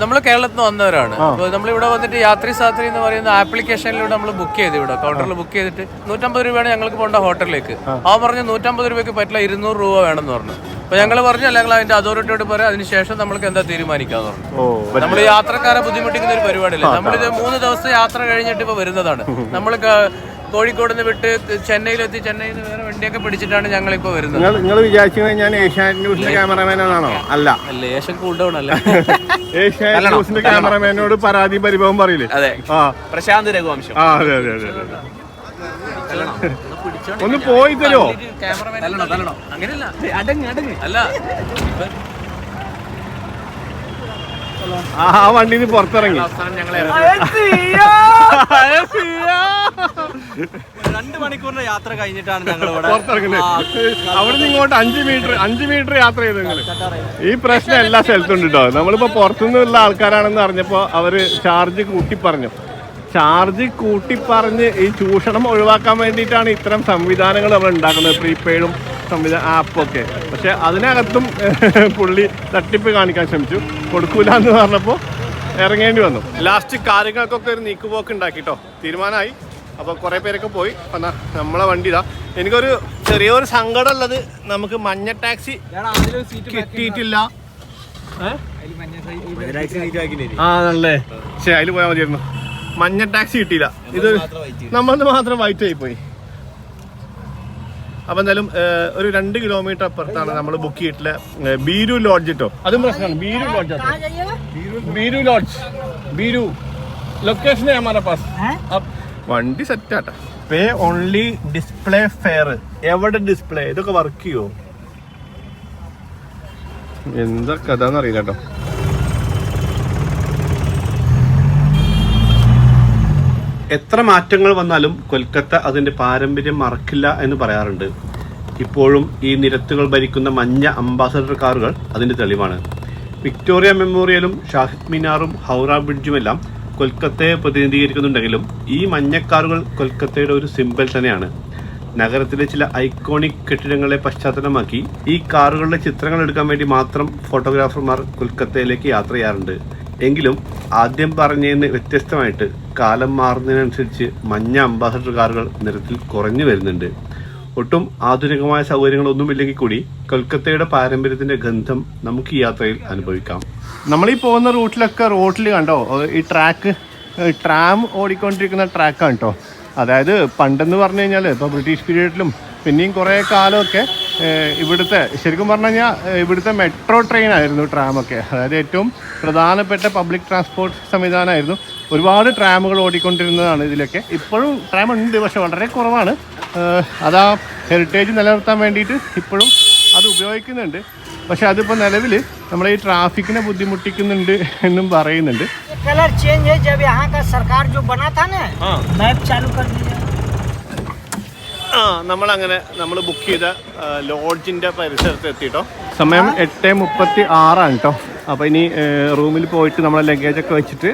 നമ്മൾ കേരളത്തിൽ നിന്ന് വന്നവരാണ്. അപ്പോൾ നമ്മളിവിടെ വന്നിട്ട് യാത്രി സാത്രി എന്ന് പറയുന്ന ആപ്ലിക്കേഷനിലൂടെ നമ്മൾ ബുക്ക് ചെയ്ത് ഇവിടെ കൗണ്ടറിൽ ബുക്ക് ചെയ്തിട്ട് 150 രൂപയാണ് ഞങ്ങൾക്ക് പോകേണ്ട ഹോട്ടലിലേക്ക്. അവൻ പറഞ്ഞു 150 രൂപയ്ക്ക് പറ്റില്ല, 200 രൂപ വേണമെന്ന് പറഞ്ഞു. അപ്പോൾ ഞങ്ങൾ പറഞ്ഞു അല്ലെങ്കിൽ അതിന്റെ അതോറിറ്റിയോട് പറയാം, അതിനുശേഷം നമ്മൾക്ക് എന്താ തീരുമാനിക്കാന്ന് പറഞ്ഞു. നമ്മൾ യാത്രക്കാരെ ബുദ്ധിമുട്ടിക്കുന്ന ഒരു പരിപാടിയല്ല. നമ്മളിത് 3 ദിവസം യാത്ര കഴിഞ്ഞിട്ട് ഇപ്പോൾ വരുന്നതാണ്. നമ്മൾ കോഴിക്കോട് നിന്ന് വിട്ട് ചെന്നൈയിലെത്തി, ചെന്നൈയിൽ നിന്ന് വേറെ വണ്ടിയൊക്കെ പിടിച്ചിട്ടാണ് ഞങ്ങളിപ്പോൾ വരുന്നത്. നിങ്ങൾ വിചാരിക്കുന്നത് ഞാൻ ഏഷ്യാനെറ്റ് ന്യൂസിന്റെ ക്യാമറമാനാണോ? അല്ല, ഏഷ്യൻ കൂൾ ഡൗൺ അല്ല. ഏഷ്യാനെറ്റ് ന്യൂസിന്റെ ക്യാമറമാനോട് പരാതി പരിഭവം പറയില്ലേ? അതെ, ആ, പ്രശാന്ത് രഘുവംശം. ആ, അതെ അതെ അതെ അതെ. ഒന്ന് പോയി തരുമോ? അങ്ങനെയല്ല, അല്ല ആ വണ്ടിയിൽ നിന്ന് പുറത്തിറങ്ങി. അവസാനം ഞങ്ങളെ 2 മണിക്കൂറിന്റെ യാത്ര കഴിഞ്ഞിട്ടാണ് ഞങ്ങൾ പുറത്തിറങ്ങുന്നത്. അവിടെ നിന്ന് ഇങ്ങോട്ട് 5 മീറ്റർ യാത്ര ചെയ്ത് നിങ്ങൾ. ഈ പ്രശ്നം എല്ലാ സ്ഥലത്തും ഉണ്ട് കേട്ടോ. നമ്മളിപ്പോ പുറത്തുനിന്നുള്ള ആൾക്കാരാണെന്ന് അറിഞ്ഞപ്പോ അവര് ചാർജ് കൂട്ടി പറഞ്ഞ് ഈ ചൂഷണം ഒഴിവാക്കാൻ വേണ്ടിയിട്ടാണ് ഇത്തരം സംവിധാനങ്ങൾ നമ്മൾ ഉണ്ടാക്കുന്നത്, പ്രീപെയ്ഡും ആപ്പൊക്കെ. പക്ഷെ അതിനകത്തും പുള്ളി തട്ടിപ്പ് കാണിക്കാൻ ശ്രമിച്ചു. കൊടുക്കൂല എന്ന് പറഞ്ഞപ്പോൾ ഇറങ്ങേണ്ടി വന്നു. ലാസ്റ്റ് കാര്യങ്ങൾക്കൊക്കെ ഒരു നീക്കുപോക്ക് ഉണ്ടാക്കിട്ടോ, തീരുമാനമായി. അപ്പോൾ കുറേ പേരൊക്കെ പോയി. എന്നാൽ നമ്മളെ വണ്ടി ഇതാ. എനിക്കൊരു ചെറിയൊരു സങ്കടം ഉള്ളത്, നമുക്ക് മഞ്ഞ ടാക്സി കിട്ടിയിട്ടില്ല. ആണല്ലേ, ശരി, അതിൽ പോയാൽ മതിയായിരുന്നു. മഞ്ഞ ടാക്സി കിട്ടിയില്ല. ഇത് നമ്മളത് മാത്രം വൈറ്റ് ആയി പോയി. അപ്പം എന്തായാലും ഒരു 2 കിലോമീറ്റർ അപ്പുറത്താണ് നമ്മൾ ബുക്ക് ചെയ്തിട്ടുള്ള ബീരു ലോഡ്ജ് കേട്ടോ. അതും പ്രശ്നമാണ്. Beeru lodge Beeru location ഹമാരാ pass. വണ്ടി സെറ്റാട്ടാ. പേ ഓൺലി ഡിസ്പ്ലേ ഫെയർ. എവിടെ ഡിസ്പ്ലേ? ഇതൊക്കെ വർക്ക് ചെയ്യുമോ? എന്താ കഥ എന്നറിയില്ല കേട്ടോ. എത്ര മാറ്റങ്ങൾ വന്നാലും കൊൽക്കത്ത അതിൻ്റെ പാരമ്പര്യം മറക്കില്ല എന്ന് പറയാറുണ്ട്. ഇപ്പോഴും ഈ നിരത്തുകൾ ഭരിക്കുന്ന മഞ്ഞ അംബാസഡർ കാറുകൾ അതിൻ്റെ തെളിവാണ്. വിക്ടോറിയ മെമ്മോറിയലും ഷാഹിദ് മിനാറും ഹൗറ ബ്രിഡ്ജുമെല്ലാം കൊൽക്കത്തയെ പ്രതിനിധീകരിക്കുന്നുണ്ടെങ്കിലും ഈ മഞ്ഞക്കാറുകൾ കൊൽക്കത്തയുടെ ഒരു സിംബൽ തന്നെയാണ്. നഗരത്തിലെ ചില ഐക്കോണിക് കെട്ടിടങ്ങളെ പശ്ചാത്തലമാക്കി ഈ കാറുകളുടെ ചിത്രങ്ങൾ എടുക്കാൻ വേണ്ടി മാത്രം ഫോട്ടോഗ്രാഫർമാർ കൊൽക്കത്തയിലേക്ക് യാത്ര ചെയ്യാറുണ്ട്. എങ്കിലും ആദ്യം പറഞ്ഞതിന് വ്യത്യസ്തമായിട്ട് കാലം മാറുന്നതിനനുസരിച്ച് മഞ്ഞ അംബാസഡർ കാറുകൾ നിരത്തിൽ കുറഞ്ഞു വരുന്നുണ്ട്. ഒട്ടും ആധുനികമായ സൗകര്യങ്ങളൊന്നുമില്ലെങ്കിൽ കൂടി കൊൽക്കത്തയുടെ പാരമ്പര്യത്തിന്റെ ഗന്ധം നമുക്ക് ഈ യാത്രയിൽ അനുഭവിക്കാം. നമ്മളീ പോകുന്ന റോട്ടിൽ കണ്ടോ ഈ ട്രാം ഓടിക്കൊണ്ടിരിക്കുന്ന ട്രാക്കാണ് കേട്ടോ. അതായത് പണ്ടെന്ന് പറഞ്ഞു കഴിഞ്ഞാൽ ഇപ്പോൾ ബ്രിട്ടീഷ് പീരീഡിലും പിന്നെയും കുറേ കാലമൊക്കെ ഇവിടുത്തെ ശരിക്കും പറഞ്ഞു കഴിഞ്ഞാൽ ഇവിടുത്തെ മെട്രോ ട്രെയിനായിരുന്നു ട്രാമൊക്കെ. അതായത് ഏറ്റവും പ്രധാനപ്പെട്ട പബ്ലിക് ട്രാൻസ്പോർട്ട് സംവിധാനമായിരുന്നു. ഒരുപാട് ട്രാമുകൾ ഓടിക്കൊണ്ടിരുന്നതാണ് ഇതിലൊക്കെ. ഇപ്പോഴും ട്രാം ഉണ്ട്, പക്ഷെ വളരെ കുറവാണ്. അതാ ഹെറിറ്റേജ് നിലനിർത്താൻ വേണ്ടിയിട്ട് ഇപ്പോഴും അത് ഉപയോഗിക്കുന്നുണ്ട്. പക്ഷെ അതിപ്പോൾ നിലവിൽ നമ്മളെ ഈ ട്രാഫിക്കിനെ ബുദ്ധിമുട്ടിക്കുന്നുണ്ട് എന്നും പറയുന്നുണ്ട്. कलर चेंज है जब यहाँ का सरकार जो बना था ना मैप चालू कर दिया. നമ്മളങ്ങനെ നമ്മൾ ബുക്ക് ചെയ്ത ലോഡ്ജിൻ്റെ പരിസരത്ത് എത്തിയിട്ടോ. സമയം 8:36 കേട്ടോ. അപ്പോൾ ഇനി റൂമിൽ പോയിട്ട് നമ്മളെ ലഗേജൊക്കെ വെച്ചിട്ട്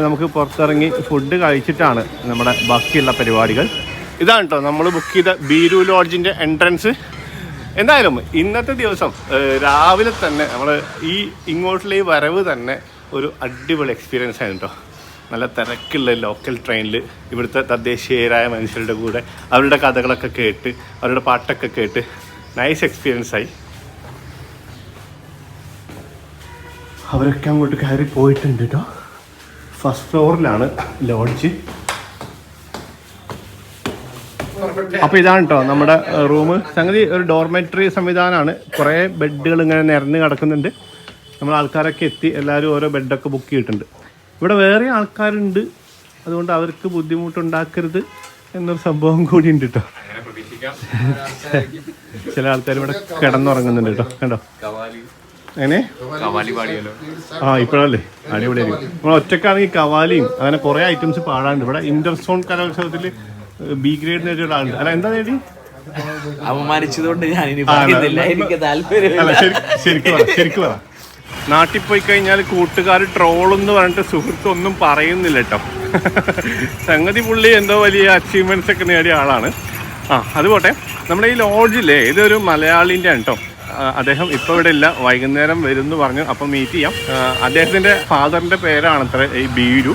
നമുക്ക് പുറത്തിറങ്ങി ഫുഡ് കഴിച്ചിട്ടാണ് നമ്മുടെ ബാക്കിയുള്ള പരിപാടികൾ. ഇതാണ് കേട്ടോ നമ്മൾ ബുക്ക് ചെയ്ത ബീരു ലോഡ്ജിൻ്റെ എൻട്രൻസ്. എന്തായാലും ഇന്നത്തെ ദിവസം രാവിലെ തന്നെ നമ്മൾ ഇങ്ങോട്ടുള്ള ഈ വരവ് തന്നെ ഒരു അടിപൊളി എക്സ്പീരിയൻസ് ആയിരുന്നു കേട്ടോ. നല്ല തിരക്കുള്ള ലോക്കൽ ട്രെയിനിൽ ഇവിടുത്തെ തദ്ദേശീയരായ മനുഷ്യരുടെ കൂടെ അവരുടെ കഥകളൊക്കെ കേട്ട് അവരുടെ പാട്ടൊക്കെ കേട്ട് നൈസ് എക്സ്പീരിയൻസ് ആയി. അവരൊക്കെ അങ്ങോട്ട് കയറി പോയിട്ടുണ്ട് കേട്ടോ. ഫസ്റ്റ് ഫ്ലോറിലാണ് ലോഡ്ജ്. അപ്പോൾ ഇതാണ് കേട്ടോ നമ്മുടെ റൂം. സംഗതി ഒരു ഡോർമെറ്ററി സംവിധാനമാണ്. കുറേ ബെഡുകൾ ഇങ്ങനെ നിരന്ന് കിടക്കുന്നുണ്ട്. നമ്മൾ ആൾക്കാരൊക്കെ എത്തി എല്ലാവരും ഓരോ ബെഡൊക്കെ ബുക്ക് ചെയ്തിട്ടുണ്ട്. ഇവിടെ വേറെ ആൾക്കാരുണ്ട്, അതുകൊണ്ട് അവർക്ക് ബുദ്ധിമുട്ടുണ്ടാക്കരുത് എന്നൊരു സംഭവം കൂടി ഉണ്ട് കേട്ടോ. ചില ആൾക്കാർ ഇവിടെ കിടന്നുറങ്ങുന്നുണ്ട് കേട്ടോ. കണ്ടോ അങ്ങനെ ഇപ്പോഴല്ലേ അടിപൊളിയായിരിക്കും. നമ്മൾ ഒറ്റക്കാണെങ്കിൽ കവാലിയും അങ്ങനെ കുറേ ഐറ്റംസ് പാടാണ്ട്. ഇവിടെ ഇന്റർസോൺ കലോത്സവത്തിൽ ബി ഗ്രേഡ് നേടിയ ഒരാളുണ്ട്. അല്ല എന്താ നേടി? അപമാനിച്ചതുകൊണ്ട് ഞാനിനി പറയുന്നില്ല, എനിക്ക് താല്പര്യം. ശരിക്കും പറ. നാട്ടിൽ പോയി കഴിഞ്ഞാൽ കൂട്ടുകാർ ട്രോളെന്ന് പറഞ്ഞിട്ട് സുഹൃത്തൊന്നും പറയുന്നില്ല കേട്ടോ. സംഗതി പുള്ളി എന്തോ വലിയ അച്ചീവ്മെന്റ്സ് ഒക്കെ നേടിയ ആളാണ്. അതുപോട്ടെ നമ്മുടെ ഈ ലോഡ്ജില്ലേ ഇതൊരു മലയാളിൻ്റെ ആണ് കേട്ടോ. അദ്ദേഹം ഇപ്പോൾ ഇവിടെ ഇല്ല, വൈകുന്നേരം വരും എന്ന് പറഞ്ഞു. അപ്പം മീറ്റ് ചെയ്യാം. അദ്ദേഹത്തിൻ്റെ ഫാദറിൻ്റെ പേരാണത്രേ ഈ ബീരു.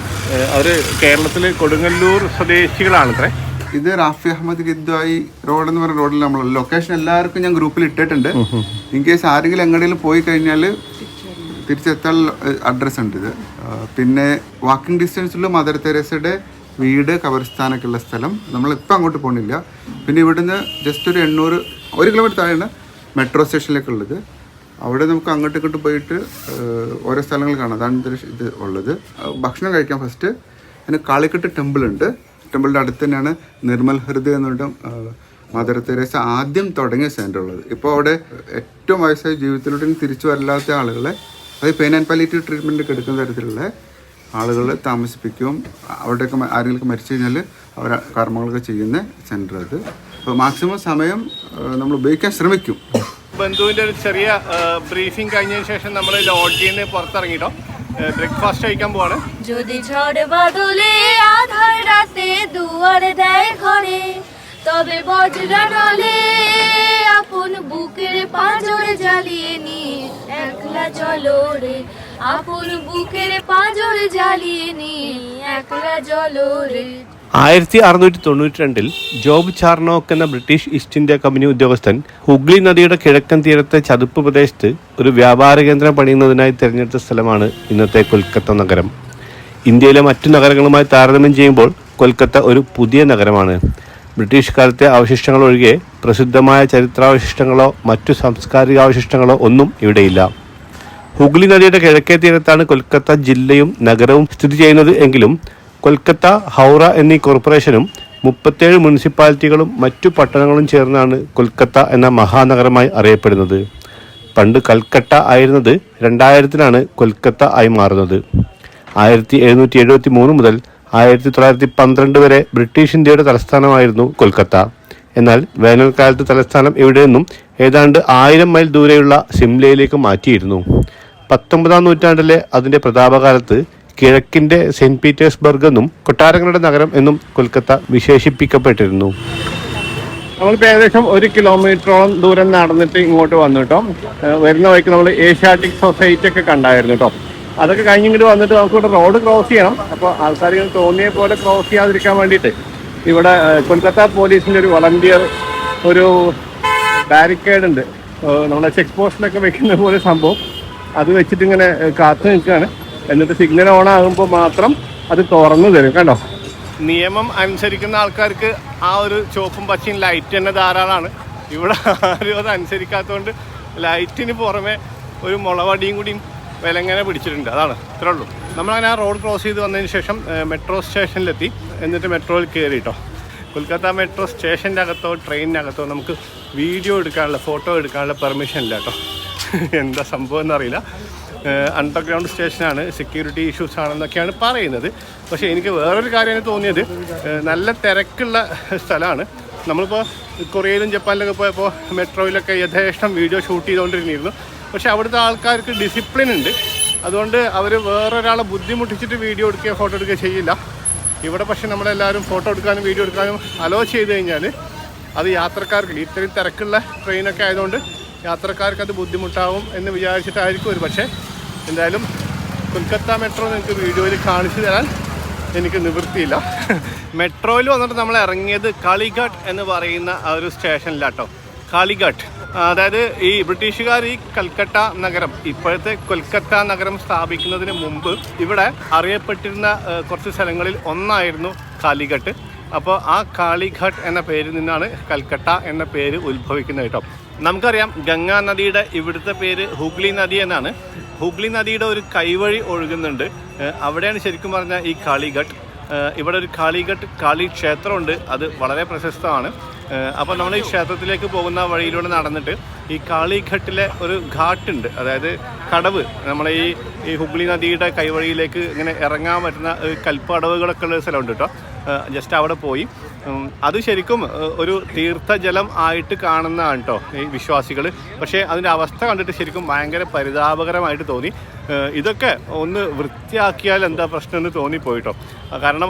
അവർ കേരളത്തിൽ കൊടുങ്ങല്ലൂർ സ്വദേശികളാണത്രേ. ഇത് റാഫി അഹമ്മദ് ഗിദ്വായി റോഡ് എന്ന് പറയുന്ന റോഡിൽ നമ്മൾ ലൊക്കേഷൻ എല്ലാവർക്കും ഞാൻ ഗ്രൂപ്പിൽ ഇട്ടിട്ടുണ്ട്. ഇൻ കേസ് ആരെങ്കിലും എങ്ങനെയും പോയി കഴിഞ്ഞാൽ തിരിച്ചെത്താൻ അഡ്രസ്സ് ഉണ്ട് ഇത്. പിന്നെ വാക്കിംഗ് ഡിസ്റ്റൻസിലുള്ള മദർ തെരേസയുടെ വീട് ഖബർസ്ഥാനൊക്കെ ഉള്ള സ്ഥലം. നമ്മളിപ്പോൾ അങ്ങോട്ട് പോകുന്നില്ല. പിന്നെ ഇവിടുന്ന് ജസ്റ്റ് ഒരു 1 കിലോമീറ്റർ താഴെയാണ് മെട്രോ സ്റ്റേഷനിലേക്കുള്ളത്. അവിടെ നമുക്ക് അങ്ങോട്ടും ഇങ്ങോട്ടും പോയിട്ട് ഓരോ സ്ഥലങ്ങൾ കാണാം. അതാണ് ഇത് ഉള്ളത്. ഭക്ഷണം കഴിക്കാം ഫസ്റ്റ്. അതിന് കാളിക്കട്ട് ടെമ്പിൾ ഉണ്ട്. ടെമ്പിളിൻ്റെ അടുത്ത് തന്നെയാണ് നിർമ്മൽ ഹൃദയ എന്ന് പറഞ്ഞിട്ട് മദർ തെരേസ ആദ്യം തുടങ്ങിയ സെൻ്റർ ഉള്ളത്. ഇപ്പോൾ അവിടെ ഏറ്റവും വയസ്സായ ജീവിതത്തിലൂടെ തിരിച്ചു വരില്ലാത്ത ആളുകളെ, അത് പെയിൻ ആൻഡ് പാലിയേറ്റീവ് ട്രീറ്റ്മെൻറ്റ് ഒക്കെ എടുക്കുന്ന തരത്തിലുള്ള ആളുകളെ താമസിപ്പിക്കുകയും അവിടെയൊക്കെ ആരെങ്കിലും മരിച്ചു കഴിഞ്ഞാൽ അവർ കർമ്മങ്ങളൊക്കെ ചെയ്യുന്ന സെൻ്റർ അത്. അപ്പോൾ മാക്സിമം സമയം നമ്മൾ ഉപയോഗിക്കാൻ ശ്രമിക്കും. ബന്ധുവിൻ്റെ ഒരു ചെറിയ ബ്രീഫിംഗ് കഴിഞ്ഞതിന് ശേഷം നമ്മൾ ലോഡ്ജിൽ നിന്ന് പുറത്തിറങ്ങിട്ടോ ബ്രേക്ക്ഫാസ്റ്റ് കഴിക്കാൻ പോവാണ്. যদি ঝড় বাদলে আধার রাতে দুয়ার দেয় ঘরে, তবে বজ্রা ডলে আপন বুকের পাঁজর জ্বালিয়ে নিয়ে একলা চলো রে, আপন বুকের পাঁজর জ্বালিয়ে নিয়ে একলা চলো রে. 1692 ജോബ് ചാർണോക്ക് എന്ന ബ്രിട്ടീഷ് ഈസ്റ്റ് ഇന്ത്യ കമ്പനി ഉദ്യോഗസ്ഥൻ ഹുഗ്ലി നദിയുടെ കിഴക്കൻ തീരത്തെ ചതുപ്പ് പ്രദേശത്ത് ഒരു വ്യാപാര കേന്ദ്രം പണിയുന്നതിനായി തിരഞ്ഞെടുത്ത സ്ഥലമാണ് ഇന്നത്തെ കൊൽക്കത്ത നഗരം. ഇന്ത്യയിലെ മറ്റു നഗരങ്ങളുമായി താരതമ്യം ചെയ്യുമ്പോൾ കൊൽക്കത്ത ഒരു പുതിയ നഗരമാണ്. ബ്രിട്ടീഷ് കാലത്തെ അവശിഷ്ടങ്ങൾ ഒഴികെ പ്രസിദ്ധമായ ചരിത്രാവശിഷ്ടങ്ങളോ മറ്റു സാംസ്കാരികാവശിഷ്ടങ്ങളോ ഒന്നും ഇവിടെയില്ല. ഹുഗ്ലി നദിയുടെ കിഴക്കേ തീരത്താണ് കൊൽക്കത്ത ജില്ലയും നഗരവും സ്ഥിതി ചെയ്യുന്നത്. എങ്കിലും കൊൽക്കത്ത, ഹൗറ എന്നീ കോർപ്പറേഷനും 37 മുനിസിപ്പാലിറ്റികളും മറ്റു പട്ടണങ്ങളും ചേർന്നാണ് കൊൽക്കത്ത എന്ന മഹാനഗരമായി അറിയപ്പെടുന്നത്. പണ്ട് കൽക്കട്ട ആയിരുന്നത് 2000-ലാണ് കൊൽക്കത്ത ആയി മാറുന്നത്. 1773 മുതൽ 1912 വരെ ബ്രിട്ടീഷ് ഇന്ത്യയുടെ തലസ്ഥാനമായിരുന്നു കൊൽക്കത്ത. എന്നാൽ വേനൽക്കാലത്ത് തലസ്ഥാനം ഇവിടെ നിന്നും ഏതാണ്ട് 1000 മൈൽ ദൂരെയുള്ള സിംലയിലേക്ക് മാറ്റിയിരുന്നു. 19-ാം നൂറ്റാണ്ടിലെ അതിൻ്റെ പ്രതാപകാലത്ത് കിഴക്കിൻ്റെ സെന്റ് പീറ്റേഴ്സ്ബർഗ് എന്നും കൊട്ടാരങ്ങളുടെ നഗരം എന്നും കൊൽക്കത്ത വിശേഷിപ്പിക്കപ്പെട്ടിരുന്നു. നമ്മളിപ്പോൾ ഏകദേശം 1 കിലോമീറ്ററോളം ദൂരം നടന്നിട്ട് ഇങ്ങോട്ട് വന്നു കേട്ടോ. വരുന്ന വഴിക്ക് നമ്മൾ ഏഷ്യാറ്റിക് സൊസൈറ്റി ഒക്കെ കണ്ടായിരുന്നു കേട്ടോ. അതൊക്കെ കഴിഞ്ഞിങ്ങോട്ട് വന്നിട്ട് നമുക്കിവിടെ റോഡ് ക്രോസ് ചെയ്യണം. അപ്പോൾ ആൾക്കാർ തോന്നിയ പോലെ ക്രോസ് ചെയ്യാതിരിക്കാൻ വേണ്ടിയിട്ട് ഇവിടെ കൊൽക്കത്ത പോലീസിൻ്റെ ഒരു വളണ്ടിയർ ഒരു ബാരിക്കേഡ് ഉണ്ട്. നമ്മുടെ ചെക്ക് പോസ്റ്റിലൊക്കെ വെക്കുന്ന പോലെ സംഭവം അത് വെച്ചിട്ട് ഇങ്ങനെ കാത്തു നിൽക്കുകയാണ്. എന്നിട്ട് സിഗ്നൽ ഓൺ ആകുമ്പോൾ മാത്രം അത് തുറന്നു തരും. കണ്ടോ, നിയമം അനുസരിക്കുന്ന ആൾക്കാർക്ക് ആ ഒരു ചുവപ്പും പച്ചയും ലൈറ്റ് തന്നെ ധാരാളമാണ്. ഇവിടെ ആരും അത് അനുസരിക്കാത്തതുകൊണ്ട് ലൈറ്റിന് പുറമെ ഒരു മുളവടിയും കൂടിയും വിലങ്ങനെ പിടിച്ചിട്ടുണ്ട്. അതാണ്, ഇത്രേ ഉള്ളൂ. നമ്മളങ്ങനെ ആ റോഡ് ക്രോസ് ചെയ്ത് വന്നതിന് ശേഷം മെട്രോ സ്റ്റേഷനിലെത്തി. എന്നിട്ട് മെട്രോയിൽ കയറി കേട്ടോ. കൊൽക്കത്ത മെട്രോ സ്റ്റേഷൻ്റെ അകത്തോ ട്രെയിനിനകത്തോ നമുക്ക് വീഡിയോ എടുക്കാനുള്ള ഫോട്ടോ എടുക്കാനുള്ള പെർമിഷൻ ഇല്ല കേട്ടോ. എന്താ സംഭവം എന്നറിയില്ല. അണ്ടർഗ്രൗണ്ട് സ്റ്റേഷനാണ്, സെക്യൂരിറ്റി ഇഷ്യൂസ് ആണെന്നൊക്കെയാണ് പറയുന്നത്. പക്ഷേ എനിക്ക് വേറൊരു കാര്യമാണ് തോന്നിയത്, നല്ല തിരക്കുള്ള സ്ഥലമാണ്. നമ്മളിപ്പോൾ കൊറിയയിലും ജപ്പാനിലൊക്കെ പോയപ്പോൾ മെട്രോയിലൊക്കെ യഥേഷ്ടം വീഡിയോ ഷൂട്ട് ചെയ്തുകൊണ്ടിരുന്നിരുന്നു. പക്ഷേ അവിടുത്തെ ആൾക്കാർക്ക് ഡിസിപ്ലിൻ ഉണ്ട്. അതുകൊണ്ട് അവർ വേറൊരാളെ ബുദ്ധിമുട്ടിച്ചിട്ട് വീഡിയോ എടുക്കുകയോ ഫോട്ടോ എടുക്കുകയോ ചെയ്യില്ല. ഇവിടെ പക്ഷേ നമ്മളെല്ലാവരും ഫോട്ടോ എടുക്കാനും വീഡിയോ എടുക്കാനും അലോ ചെയ്ത് കഴിഞ്ഞാൽ അത് യാത്രക്കാർക്ക്, ഇത്രയും തിരക്കുള്ള ട്രെയിനൊക്കെ ആയതുകൊണ്ട് യാത്രക്കാർക്ക് അത് ബുദ്ധിമുട്ടാവും എന്ന് വിചാരിച്ചിട്ടായിരിക്കും ഒരു പക്ഷേ. എന്തായാലും കൊൽക്കത്ത മെട്രോ നിങ്ങൾക്ക് വീഡിയോയിൽ കാണിച്ചു തരാൻ എനിക്ക് നിവൃത്തിയില്ല. മെട്രോയിൽ വന്നിട്ട് നമ്മൾ ഇറങ്ങിയത് കാളിഘാട്ട് എന്ന് പറയുന്ന ആ ഒരു സ്റ്റേഷനിലാട്ടോ. കാളിഘാട്ട്, അതായത് ഈ ബ്രിട്ടീഷുകാർ ഈ കൽക്കട്ട നഗരം, ഇപ്പോഴത്തെ കൊൽക്കത്ത നഗരം സ്ഥാപിക്കുന്നതിന് മുമ്പ് ഇവിടെ അറിയപ്പെട്ടിരുന്ന കുറച്ച് സ്ഥലങ്ങളിൽ ഒന്നായിരുന്നു കാളിഘട്ട്. അപ്പോൾ ആ കാളിഘട്ട് എന്ന പേരിൽ നിന്നാണ് കൽക്കട്ട എന്ന പേര് ഉത്ഭവിക്കുന്നത് കേട്ടോ. നമുക്കറിയാം ഗംഗാ നദിയുടെ ഇവിടുത്തെ പേര് ഹൂഗ്ലി നദി എന്നാണ്. ഹൂഗ്ലി നദിയുടെ ഒരു കൈവഴി ഒഴുകുന്നുണ്ട്, അവിടെയാണ് ശരിക്കും പറഞ്ഞാൽ ഈ കാളിഘട്ട്. ഇവിടെ ഒരു കാളിഘട്ട് കാളി ക്ഷേത്രമുണ്ട്, അത് വളരെ പ്രശസ്തമാണ്. അപ്പോൾ നമ്മൾ ഈ ക്ഷേത്രത്തിലേക്ക് പോകുന്ന വഴിയിലൂടെ നടന്നിട്ട് ഈ കാളിഘട്ടിലെ ഒരു ഘാട്ടുണ്ട്, അതായത് കടവ്, നമ്മളെ ഈ ഹുഗ്ലി നദിയുടെ കൈവഴിയിലേക്ക് ഇങ്ങനെ ഇറങ്ങാൻ പറ്റുന്ന കൽപ്പടവുകളൊക്കെ ഉള്ള സ്ഥലമുണ്ട് കേട്ടോ. ജസ്റ്റ് അവിടെ പോയി, അത് ശരിക്കും ഒരു തീർത്ഥജലം ആയിട്ട് കാണുന്നതാണ് കേട്ടോ ഈ വിശ്വാസികൾ. പക്ഷേ അതിൻ്റെ അവസ്ഥ കണ്ടിട്ട് ശരിക്കും ഭയങ്കര പരിതാപകരമായിട്ട് തോന്നി. ഇതൊക്കെ ഒന്ന് വൃത്തിയാക്കിയാൽ എന്താ പ്രശ്നം എന്ന് തോന്നിപ്പോയിട്ടോ. കാരണം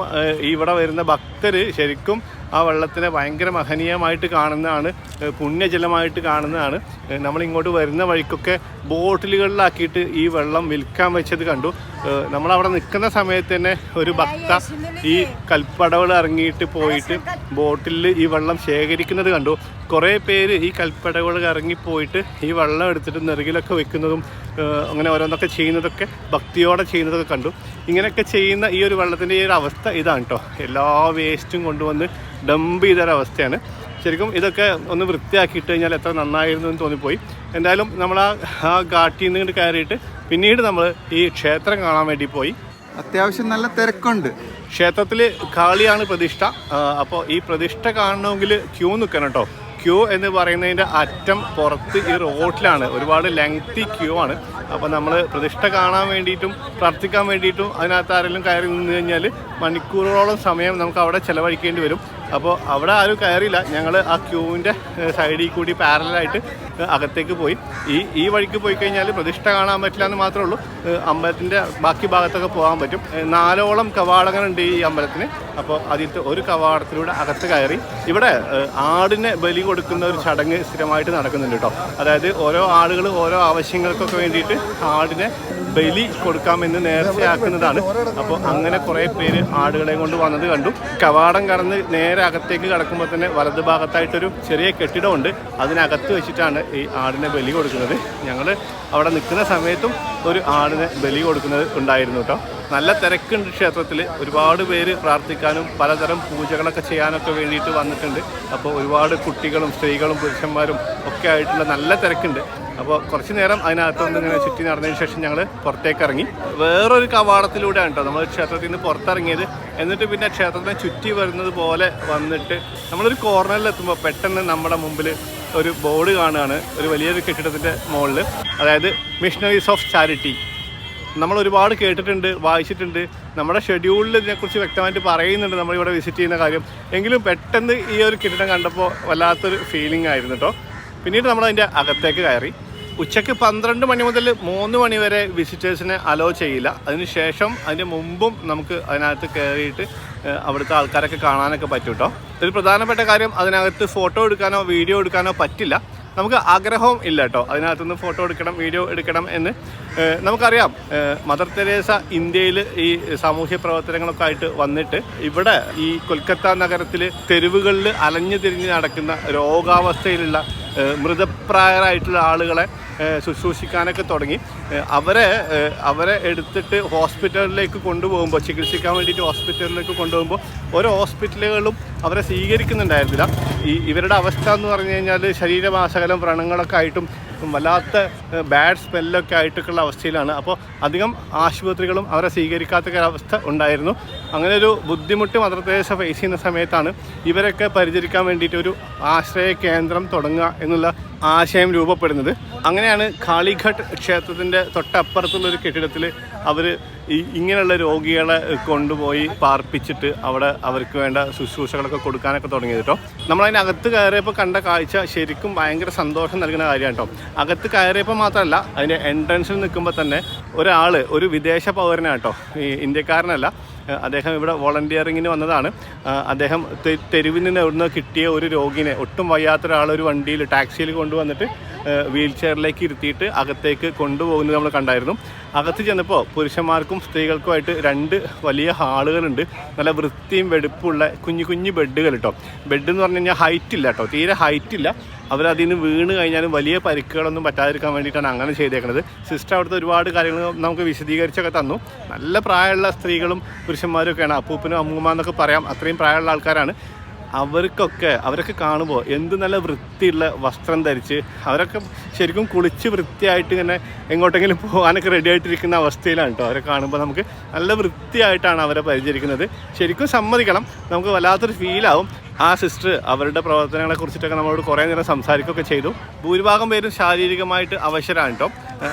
ഇവിടെ വരുന്ന ഭക്തർ ശരിക്കും ആ വെള്ളത്തിനെ ഭയങ്കര മഹനീയമായിട്ട് കാണുന്നതാണ്, പുണ്യജലമായിട്ട് കാണുന്നതാണ്. നമ്മളിങ്ങോട്ട് വരുന്ന വഴിക്കൊക്കെ ബോട്ടിലുകളിലാക്കിയിട്ട് ഈ വെള്ളം വിൽക്കാൻ വെച്ചത് കണ്ടു. നമ്മളവിടെ നിൽക്കുന്ന സമയത്ത് തന്നെ ഒരു ഭക്ത ഈ കൽപ്പടവുകൾ ഇറങ്ങിയിട്ട് പോയിട്ട് ബോട്ടിലിൽ ഈ വെള്ളം ശേഖരിക്കുന്നത് കണ്ടു. കുറേ പേര് ഈ കൽപ്പടവുകൾ ഇറങ്ങിപ്പോയിട്ട് ഈ വെള്ളം എടുത്തിട്ട് നെറുകിലൊക്കെ വെക്കുന്നതും അങ്ങനെ ഓരോന്നൊക്കെ ചെയ്യുന്നതൊക്കെ ഭക്തിയോടെ ചെയ്യുന്നതൊക്കെ കണ്ടു. ഇങ്ങനെയൊക്കെ ചെയ്യുന്ന ഈ ഒരു വെള്ളത്തിൻ്റെ ഈ ഒരു അവസ്ഥ ഇതാണ് കേട്ടോ. എല്ലാ വേസ്റ്റും കൊണ്ടുവന്ന് ഡംപ് ചെയ്തൊരവസ്ഥയാണ്. ശരിക്കും ഇതൊക്കെ ഒന്ന് വൃത്തിയാക്കിയിട്ട് കഴിഞ്ഞാൽ എത്ര നന്നായിരുന്നു എന്ന് തോന്നിപ്പോയി. എന്തായാലും നമ്മൾ ആ ഘാട്ടിൽ നിന്ന് ഇങ്ങോട്ട് കയറിയിട്ട് പിന്നീട് നമ്മൾ ഈ ക്ഷേത്രം കാണാൻ വേണ്ടി പോയി. അത്യാവശ്യം നല്ല തിരക്കുണ്ട്. ക്ഷേത്രത്തിൽ കാളിയാണ് പ്രതിഷ്ഠ. അപ്പോൾ ഈ പ്രതിഷ്ഠ കാണണമെങ്കിൽ ക്യൂ നിൽക്കണം കേട്ടോ. ക്യൂ എന്ന് പറയുന്നതിൻ്റെ അറ്റം പുറത്ത് ഈ റോഡിലാണ്, ഒരുപാട് ലെങ്തി ക്യൂ ആണ്. അപ്പോൾ നമ്മൾ പ്രതിഷ്ഠ കാണാൻ വേണ്ടിയിട്ടും പ്രാർത്ഥിക്കാൻ വേണ്ടിയിട്ടും അതിനകത്ത് ആരെങ്കിലും കയറി നിന്ന് കഴിഞ്ഞാൽ മണിക്കൂറുകളോളം സമയം നമുക്ക് അവിടെ ചിലവഴിക്കേണ്ടി വരും. അപ്പോൾ അവിടെ ആരും കയറിയില്ല. ഞങ്ങൾ ആ ക്യൂവിൻ്റെ സൈഡിൽ കൂടി പാരലായിട്ട് അകത്തേക്ക് പോയി. ഈ വഴിക്ക് പോയി കഴിഞ്ഞാൽ പ്രതിഷ്ഠ കാണാൻ പറ്റില്ല എന്ന് മാത്രമേ ഉള്ളൂ. അമ്പലത്തിൻ്റെ ബാക്കി ഭാഗത്തൊക്കെ പോകാൻ പറ്റും. 4ഓളം കവാടങ്ങളുണ്ട് ഈ അമ്പലത്തിന്. അപ്പോൾ അതിലത്തെ ഒരു കവാടത്തിലൂടെ അകത്ത് കയറി ഇവിടെ ആടിനെ ബലി കൊടുക്കുന്ന ഒരു ചടങ്ങ് സ്ഥിരമായിട്ട് നടക്കുന്നുണ്ട് കേട്ടോ. അതായത് ഓരോ ആളുകൾ ഓരോ ആവശ്യങ്ങൾക്കൊക്കെ വേണ്ടിയിട്ട് ആടിനെ ബലി കൊടുക്കാമെന്ന് നേർച്ചയാക്കുന്നതാണ്. അപ്പോൾ അങ്ങനെ കുറേ പേര് ആടുകളെ കൊണ്ട് വന്നത് കണ്ടു. കവാടം കടന്ന് നേരെ അകത്തേക്ക് കടക്കുമ്പോൾ തന്നെ വലത് ഭാഗത്തായിട്ടൊരു ചെറിയ കെട്ടിടമുണ്ട്, അതിനകത്ത് വെച്ചിട്ടാണ് ഈ ആടിനെ ബലി കൊടുക്കുന്നത്. ഞങ്ങൾ അവിടെ നിൽക്കുന്ന സമയത്തും ഒരു ആടിനെ ബലി കൊടുക്കുന്നത് ഉണ്ടായിരുന്നു കേട്ടോ. നല്ല തിരക്കുണ്ട് ക്ഷേത്രത്തിൽ. ഒരുപാട് പേര് പ്രാർത്ഥിക്കാനും പലതരം പൂജകളൊക്കെ ചെയ്യാനൊക്കെ വേണ്ടിയിട്ട് വന്നിട്ടുണ്ട്. അപ്പോൾ ഒരുപാട് കുട്ടികളും സ്ത്രീകളും പുരുഷന്മാരും ഒക്കെ ആയിട്ടുള്ള നല്ല തിരക്കുണ്ട്. അപ്പോൾ കുറച്ച് നേരം അതിനകത്തുകൊണ്ട് ഇങ്ങനെ ചുറ്റി നടന്നതിന് ശേഷം ഞങ്ങൾ പുറത്തേക്ക് ഇറങ്ങി. വേറൊരു കവാടത്തിലൂടെയാണ് കേട്ടോ നമ്മൾ ക്ഷേത്രത്തിൽ നിന്ന് പുറത്തിറങ്ങിയത്. എന്നിട്ട് പിന്നെ ക്ഷേത്രത്തിനെ ചുറ്റി വരുന്നത് പോലെ വന്നിട്ട് നമ്മളൊരു കോർണറിലെത്തുമ്പോൾ പെട്ടെന്ന് നമ്മുടെ മുമ്പിൽ ഒരു ബോർഡ് കാണുകയാണ്, ഒരു വലിയൊരു കെട്ടിടത്തിൻ്റെ മുകളിൽ. അതായത് മിഷണറീസ് ഓഫ് ചാരിറ്റി. നമ്മൾ ഒരുപാട് കേട്ടിട്ടുണ്ട്, വായിച്ചിട്ടുണ്ട്. നമ്മുടെ ഷെഡ്യൂളിൽ ഇതിനെക്കുറിച്ച് വ്യക്തമായിട്ട് പറയുന്നുണ്ട് നമ്മളിവിടെ വിസിറ്റ് ചെയ്യുന്ന കാര്യം. എങ്കിലും പെട്ടെന്ന് ഈ ഒരു കെട്ടിടം കണ്ടപ്പോൾ വല്ലാത്തൊരു ഫീലിംഗ് ആയിരുന്നു കേട്ടോ. പിന്നീട് നമ്മളതിൻ്റെ അകത്തേക്ക് കയറി. ഉച്ചയ്ക്ക് 12 മണി മുതൽ 3 മണി വരെ വിസിറ്റേഴ്സിനെ അലോ ചെയ്യില്ല. അതിനുശേഷം അതിൻ്റെ മുമ്പും നമുക്ക് അതിനകത്ത് കയറിയിട്ട് അവിടുത്തെ ആൾക്കാരൊക്കെ കാണാനൊക്കെ പറ്റും കേട്ടോ. ഒരു പ്രധാനപ്പെട്ട കാര്യം, അതിനകത്ത് ഫോട്ടോ എടുക്കാനോ വീഡിയോ എടുക്കാനോ പറ്റില്ല. നമുക്ക് ആഗ്രഹവും ഇല്ല കേട്ടോ അതിനകത്തുനിന്ന് ഫോട്ടോ എടുക്കണം വീഡിയോ എടുക്കണം എന്ന്. നമുക്കറിയാം മദർ തെരേസ ഇന്ത്യയിൽ ഈ സാമൂഹ്യ പ്രവർത്തനങ്ങളൊക്കെ ആയിട്ട് വന്നിട്ട് ഇവിടെ ഈ കൊൽക്കത്ത നഗരത്തിൽ തെരുവുകളിൽ അലഞ്ഞു തിരിഞ്ഞ് നടക്കുന്ന രോഗാവസ്ഥയിലുള്ള മൃതപ്രായരായിട്ടുള്ള ആളുകളെ ശുശ്രൂഷിക്കാനൊക്കെ തുടങ്ങി. അവരെ എടുത്തിട്ട് ഹോസ്പിറ്റലിലേക്ക് കൊണ്ടുപോകുമ്പോൾ, ചികിത്സിക്കാൻ വേണ്ടിയിട്ട് ഹോസ്പിറ്റലിലേക്ക് കൊണ്ടുപോകുമ്പോൾ ഓരോ ഹോസ്പിറ്റലുകളും അവരെ സ്വീകരിക്കുന്നുണ്ടായിരുന്നില്ല. ഇവരുടെ അവസ്ഥ എന്ന് പറഞ്ഞു കഴിഞ്ഞാൽ ശരീരമാസകലം വ്രണങ്ങളൊക്കെ ആയിട്ടും വല്ലാത്ത ബാഡ് സ്മെല്ലൊക്കെ ആയിട്ടൊക്കെയുള്ള അവസ്ഥയിലാണ്. അപ്പോൾ അധികം ആശുപത്രികളും അവരെ സ്വീകരിക്കാത്ത അവസ്ഥ ഉണ്ടായിരുന്നു. അങ്ങനെ ഒരു ബുദ്ധിമുട്ട് മദർ തെരേസ ഫേസ് ചെയ്യുന്ന സമയത്താണ് ഇവരൊക്കെ പരിചരിക്കാൻ വേണ്ടിയിട്ട് ഒരു ആശ്രയ കേന്ദ്രം തുടങ്ങുക എന്നുള്ള ആശയം രൂപപ്പെടുന്നത്. അങ്ങനെയാണ് കാളിഘട്ട് ക്ഷേത്രത്തിൻ്റെ തൊട്ടപ്പുറത്തുള്ളൊരു കെട്ടിടത്തിൽ അവർ ഇങ്ങനെയുള്ള രോഗികളെ കൊണ്ടുപോയി പാർപ്പിച്ചിട്ട് അവിടെ അവർക്ക് വേണ്ട ശുശ്രൂഷകളൊക്കെ കൊടുക്കാനൊക്കെ തുടങ്ങിയത് കേട്ടോ. നമ്മളതിനകത്ത് കയറിയപ്പോൾ കണ്ട കാഴ്ച ശരിക്കും ഭയങ്കര സന്തോഷം നൽകുന്ന കാര്യമാണ് കേട്ടോ. അകത്ത് കയറിയപ്പോൾ മാത്രമല്ല, അതിൻ്റെ എൻട്രൻസിൽ നിൽക്കുമ്പോൾ തന്നെ ഒരു വിദേശ പൗരനാണ് കേട്ടോ, ഈ ഇന്ത്യക്കാരനല്ല. അദ്ദേഹം ഇവിടെ വോളണ്ടിയറിങ്ങിന് വന്നതാണ്. അദ്ദേഹം തെരുവിൽ നിന്ന് എവിടുന്ന് കിട്ടിയ ഒരു രോഗിനെ, ഒട്ടും വയ്യാത്ത ഒരാളൊരു വണ്ടിയിൽ ടാക്സിയിൽ കൊണ്ടുവന്നിട്ട് വീൽ ചെയറിലേക്ക് ഇരുത്തിയിട്ട് അകത്തേക്ക് കൊണ്ടുപോകുന്നത് നമ്മൾ കണ്ടായിരുന്നു. അകത്ത് ചെന്നപ്പോൾ പുരുഷന്മാർക്കും സ്ത്രീകൾക്കുമായിട്ട് 2 വലിയ ഹാളുകളുണ്ട്. നല്ല വൃത്തിയും വെടുപ്പുള്ള കുഞ്ഞു ബെഡുകൾ കേട്ടോ. ബെഡ് എന്ന് പറഞ്ഞു കഴിഞ്ഞാൽ ഹൈറ്റ് ഇല്ല കേട്ടോ, തീരെ ഹൈറ്റ് ഇല്ല. അവരതിന് വീണ് കഴിഞ്ഞാലും വലിയ പരിക്കുകളൊന്നും പറ്റാതിരിക്കാൻ വേണ്ടിയിട്ടാണ് അങ്ങനെ ചെയ്തേക്കുന്നത്. സിസ്റ്റർ അവിടുത്തെ ഒരുപാട് കാര്യങ്ങൾ നമുക്ക് വിശദീകരിച്ചൊക്കെ തന്നു. നല്ല പ്രായമുള്ള സ്ത്രീകളും പുരുഷന്മാരും ഒക്കെയാണ്, അപ്പൂപ്പനും അമ്മൂമ്മ എന്നൊക്കെ പറയാം, അത്രയും പ്രായമുള്ള ആൾക്കാരാണ്. അവരൊക്കെ കാണുമ്പോൾ എന്ത് നല്ല വൃത്തിയുള്ള വസ്ത്രം ധരിച്ച് അവരൊക്കെ ശരിക്കും കുളിച്ച് വൃത്തിയായിട്ട് ഇങ്ങനെ എങ്ങോട്ടെങ്കിലും പോകാനൊക്കെ റെഡി ആയിട്ടിരിക്കുന്ന അവസ്ഥയിലാണ് കേട്ടോ. അവരെ കാണുമ്പോൾ നമുക്ക് നല്ല വൃത്തിയായിട്ടാണ് അവരെ പരിചരിക്കുന്നത്. ശരിക്കും സമ്മതിക്കണം, നമുക്ക് വല്ലാത്തൊരു ഫീലാവും. ആ സിസ്റ്റർ അവരുടെ പ്രവർത്തനങ്ങളെ കുറിച്ചിട്ടൊക്കെ നമ്മളോട് കുറേ നേരം സംസാരിക്കുകയൊക്കെ ചെയ്തു. ഭൂരിഭാഗം പേരും ശാരീരികമായിട്ട് അവശരാണ് കേട്ടോ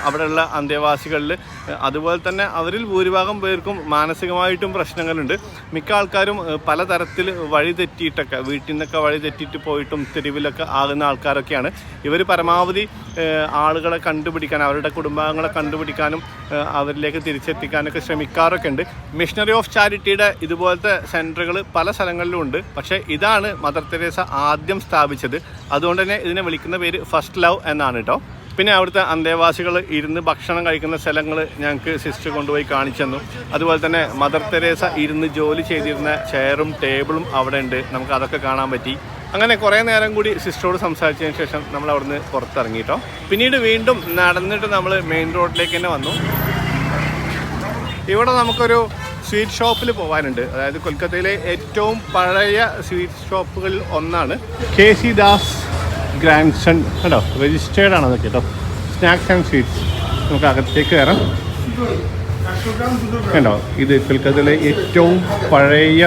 അവിടെയുള്ള അന്തേവാസികളിൽ. അതുപോലെ തന്നെ അവരിൽ ഭൂരിഭാഗം പേർക്കും മാനസികമായിട്ടും പ്രശ്നങ്ങളുണ്ട്. മിക്ക ആൾക്കാരും പലതരത്തിൽ വഴി തെറ്റിയിട്ടൊക്കെ, വീട്ടിൽ നിന്നൊക്കെ വഴി തെറ്റിയിട്ട് പോയിട്ടും തെരുവിലൊക്കെ ആകുന്ന ആൾക്കാരൊക്കെയാണ്. ഇവർ പരമാവധി ആളുകളെ കണ്ടുപിടിക്കാൻ, അവരുടെ കുടുംബാംഗങ്ങളെ കണ്ടുപിടിക്കാനും അവരിലേക്ക് തിരിച്ചെത്തിക്കാനൊക്കെ ശ്രമിക്കാറൊക്കെ ഉണ്ട്. മിഷണറി ഓഫ് ചാരിറ്റിയുടെ ഇതുപോലത്തെ സെൻറ്ററുകൾ പല സ്ഥലങ്ങളിലും ഉണ്ട്. പക്ഷേ ഇതാണ് മദർ തെരേസ ആദ്യം സ്ഥാപിച്ചത്. അതുകൊണ്ട് തന്നെ ഇതിനെ വിളിക്കുന്ന പേര് ഫസ്റ്റ് ലവ് എന്നാണ് കേട്ടോ. പിന്നെ അവിടുത്തെ അന്തേവാസികൾ ഇരുന്ന് ഭക്ഷണം കഴിക്കുന്ന സ്ഥലങ്ങൾ ഞങ്ങൾക്ക് സിസ്റ്റർ കൊണ്ടുപോയി കാണിച്ചു തന്നു. അതുപോലെ തന്നെ മദർ തെരേസ ഇരുന്ന് ജോലി ചെയ്തിരുന്ന ചെയറും ടേബിളും അവിടെ ഉണ്ട്, നമുക്ക് അതൊക്കെ കാണാൻ പറ്റി. അങ്ങനെ കുറേ നേരം കൂടി സിസ്റ്ററോട് സംസാരിച്ചതിന് ശേഷം നമ്മൾ അവിടുന്ന് പുറത്തിറങ്ങി കേട്ടോ. പിന്നീട് വീണ്ടും നടന്നിട്ട് നമ്മൾ മെയിൻ റോഡിലേക്ക് തന്നെ വന്നു. ഇവിടെ നമുക്കൊരു സ്വീറ്റ് ഷോപ്പിൽ പോകാനുണ്ട്. അതായത് കൊൽക്കത്തയിലെ ഏറ്റവും പഴയ സ്വീറ്റ് ഷോപ്പുകളിൽ ഒന്നാണ് KC ദാസ് ഗ്രാൻഡ് സൺ കേട്ടോ. രജിസ്റ്റേർഡ് ആണ് അതൊക്കെ കേട്ടോ. Snacks and sweets. നമുക്ക് അകത്തേക്ക് കയറാം കേട്ടോ. ഇത് കൊൽക്കത്തയിലെ ഏറ്റവും പഴയ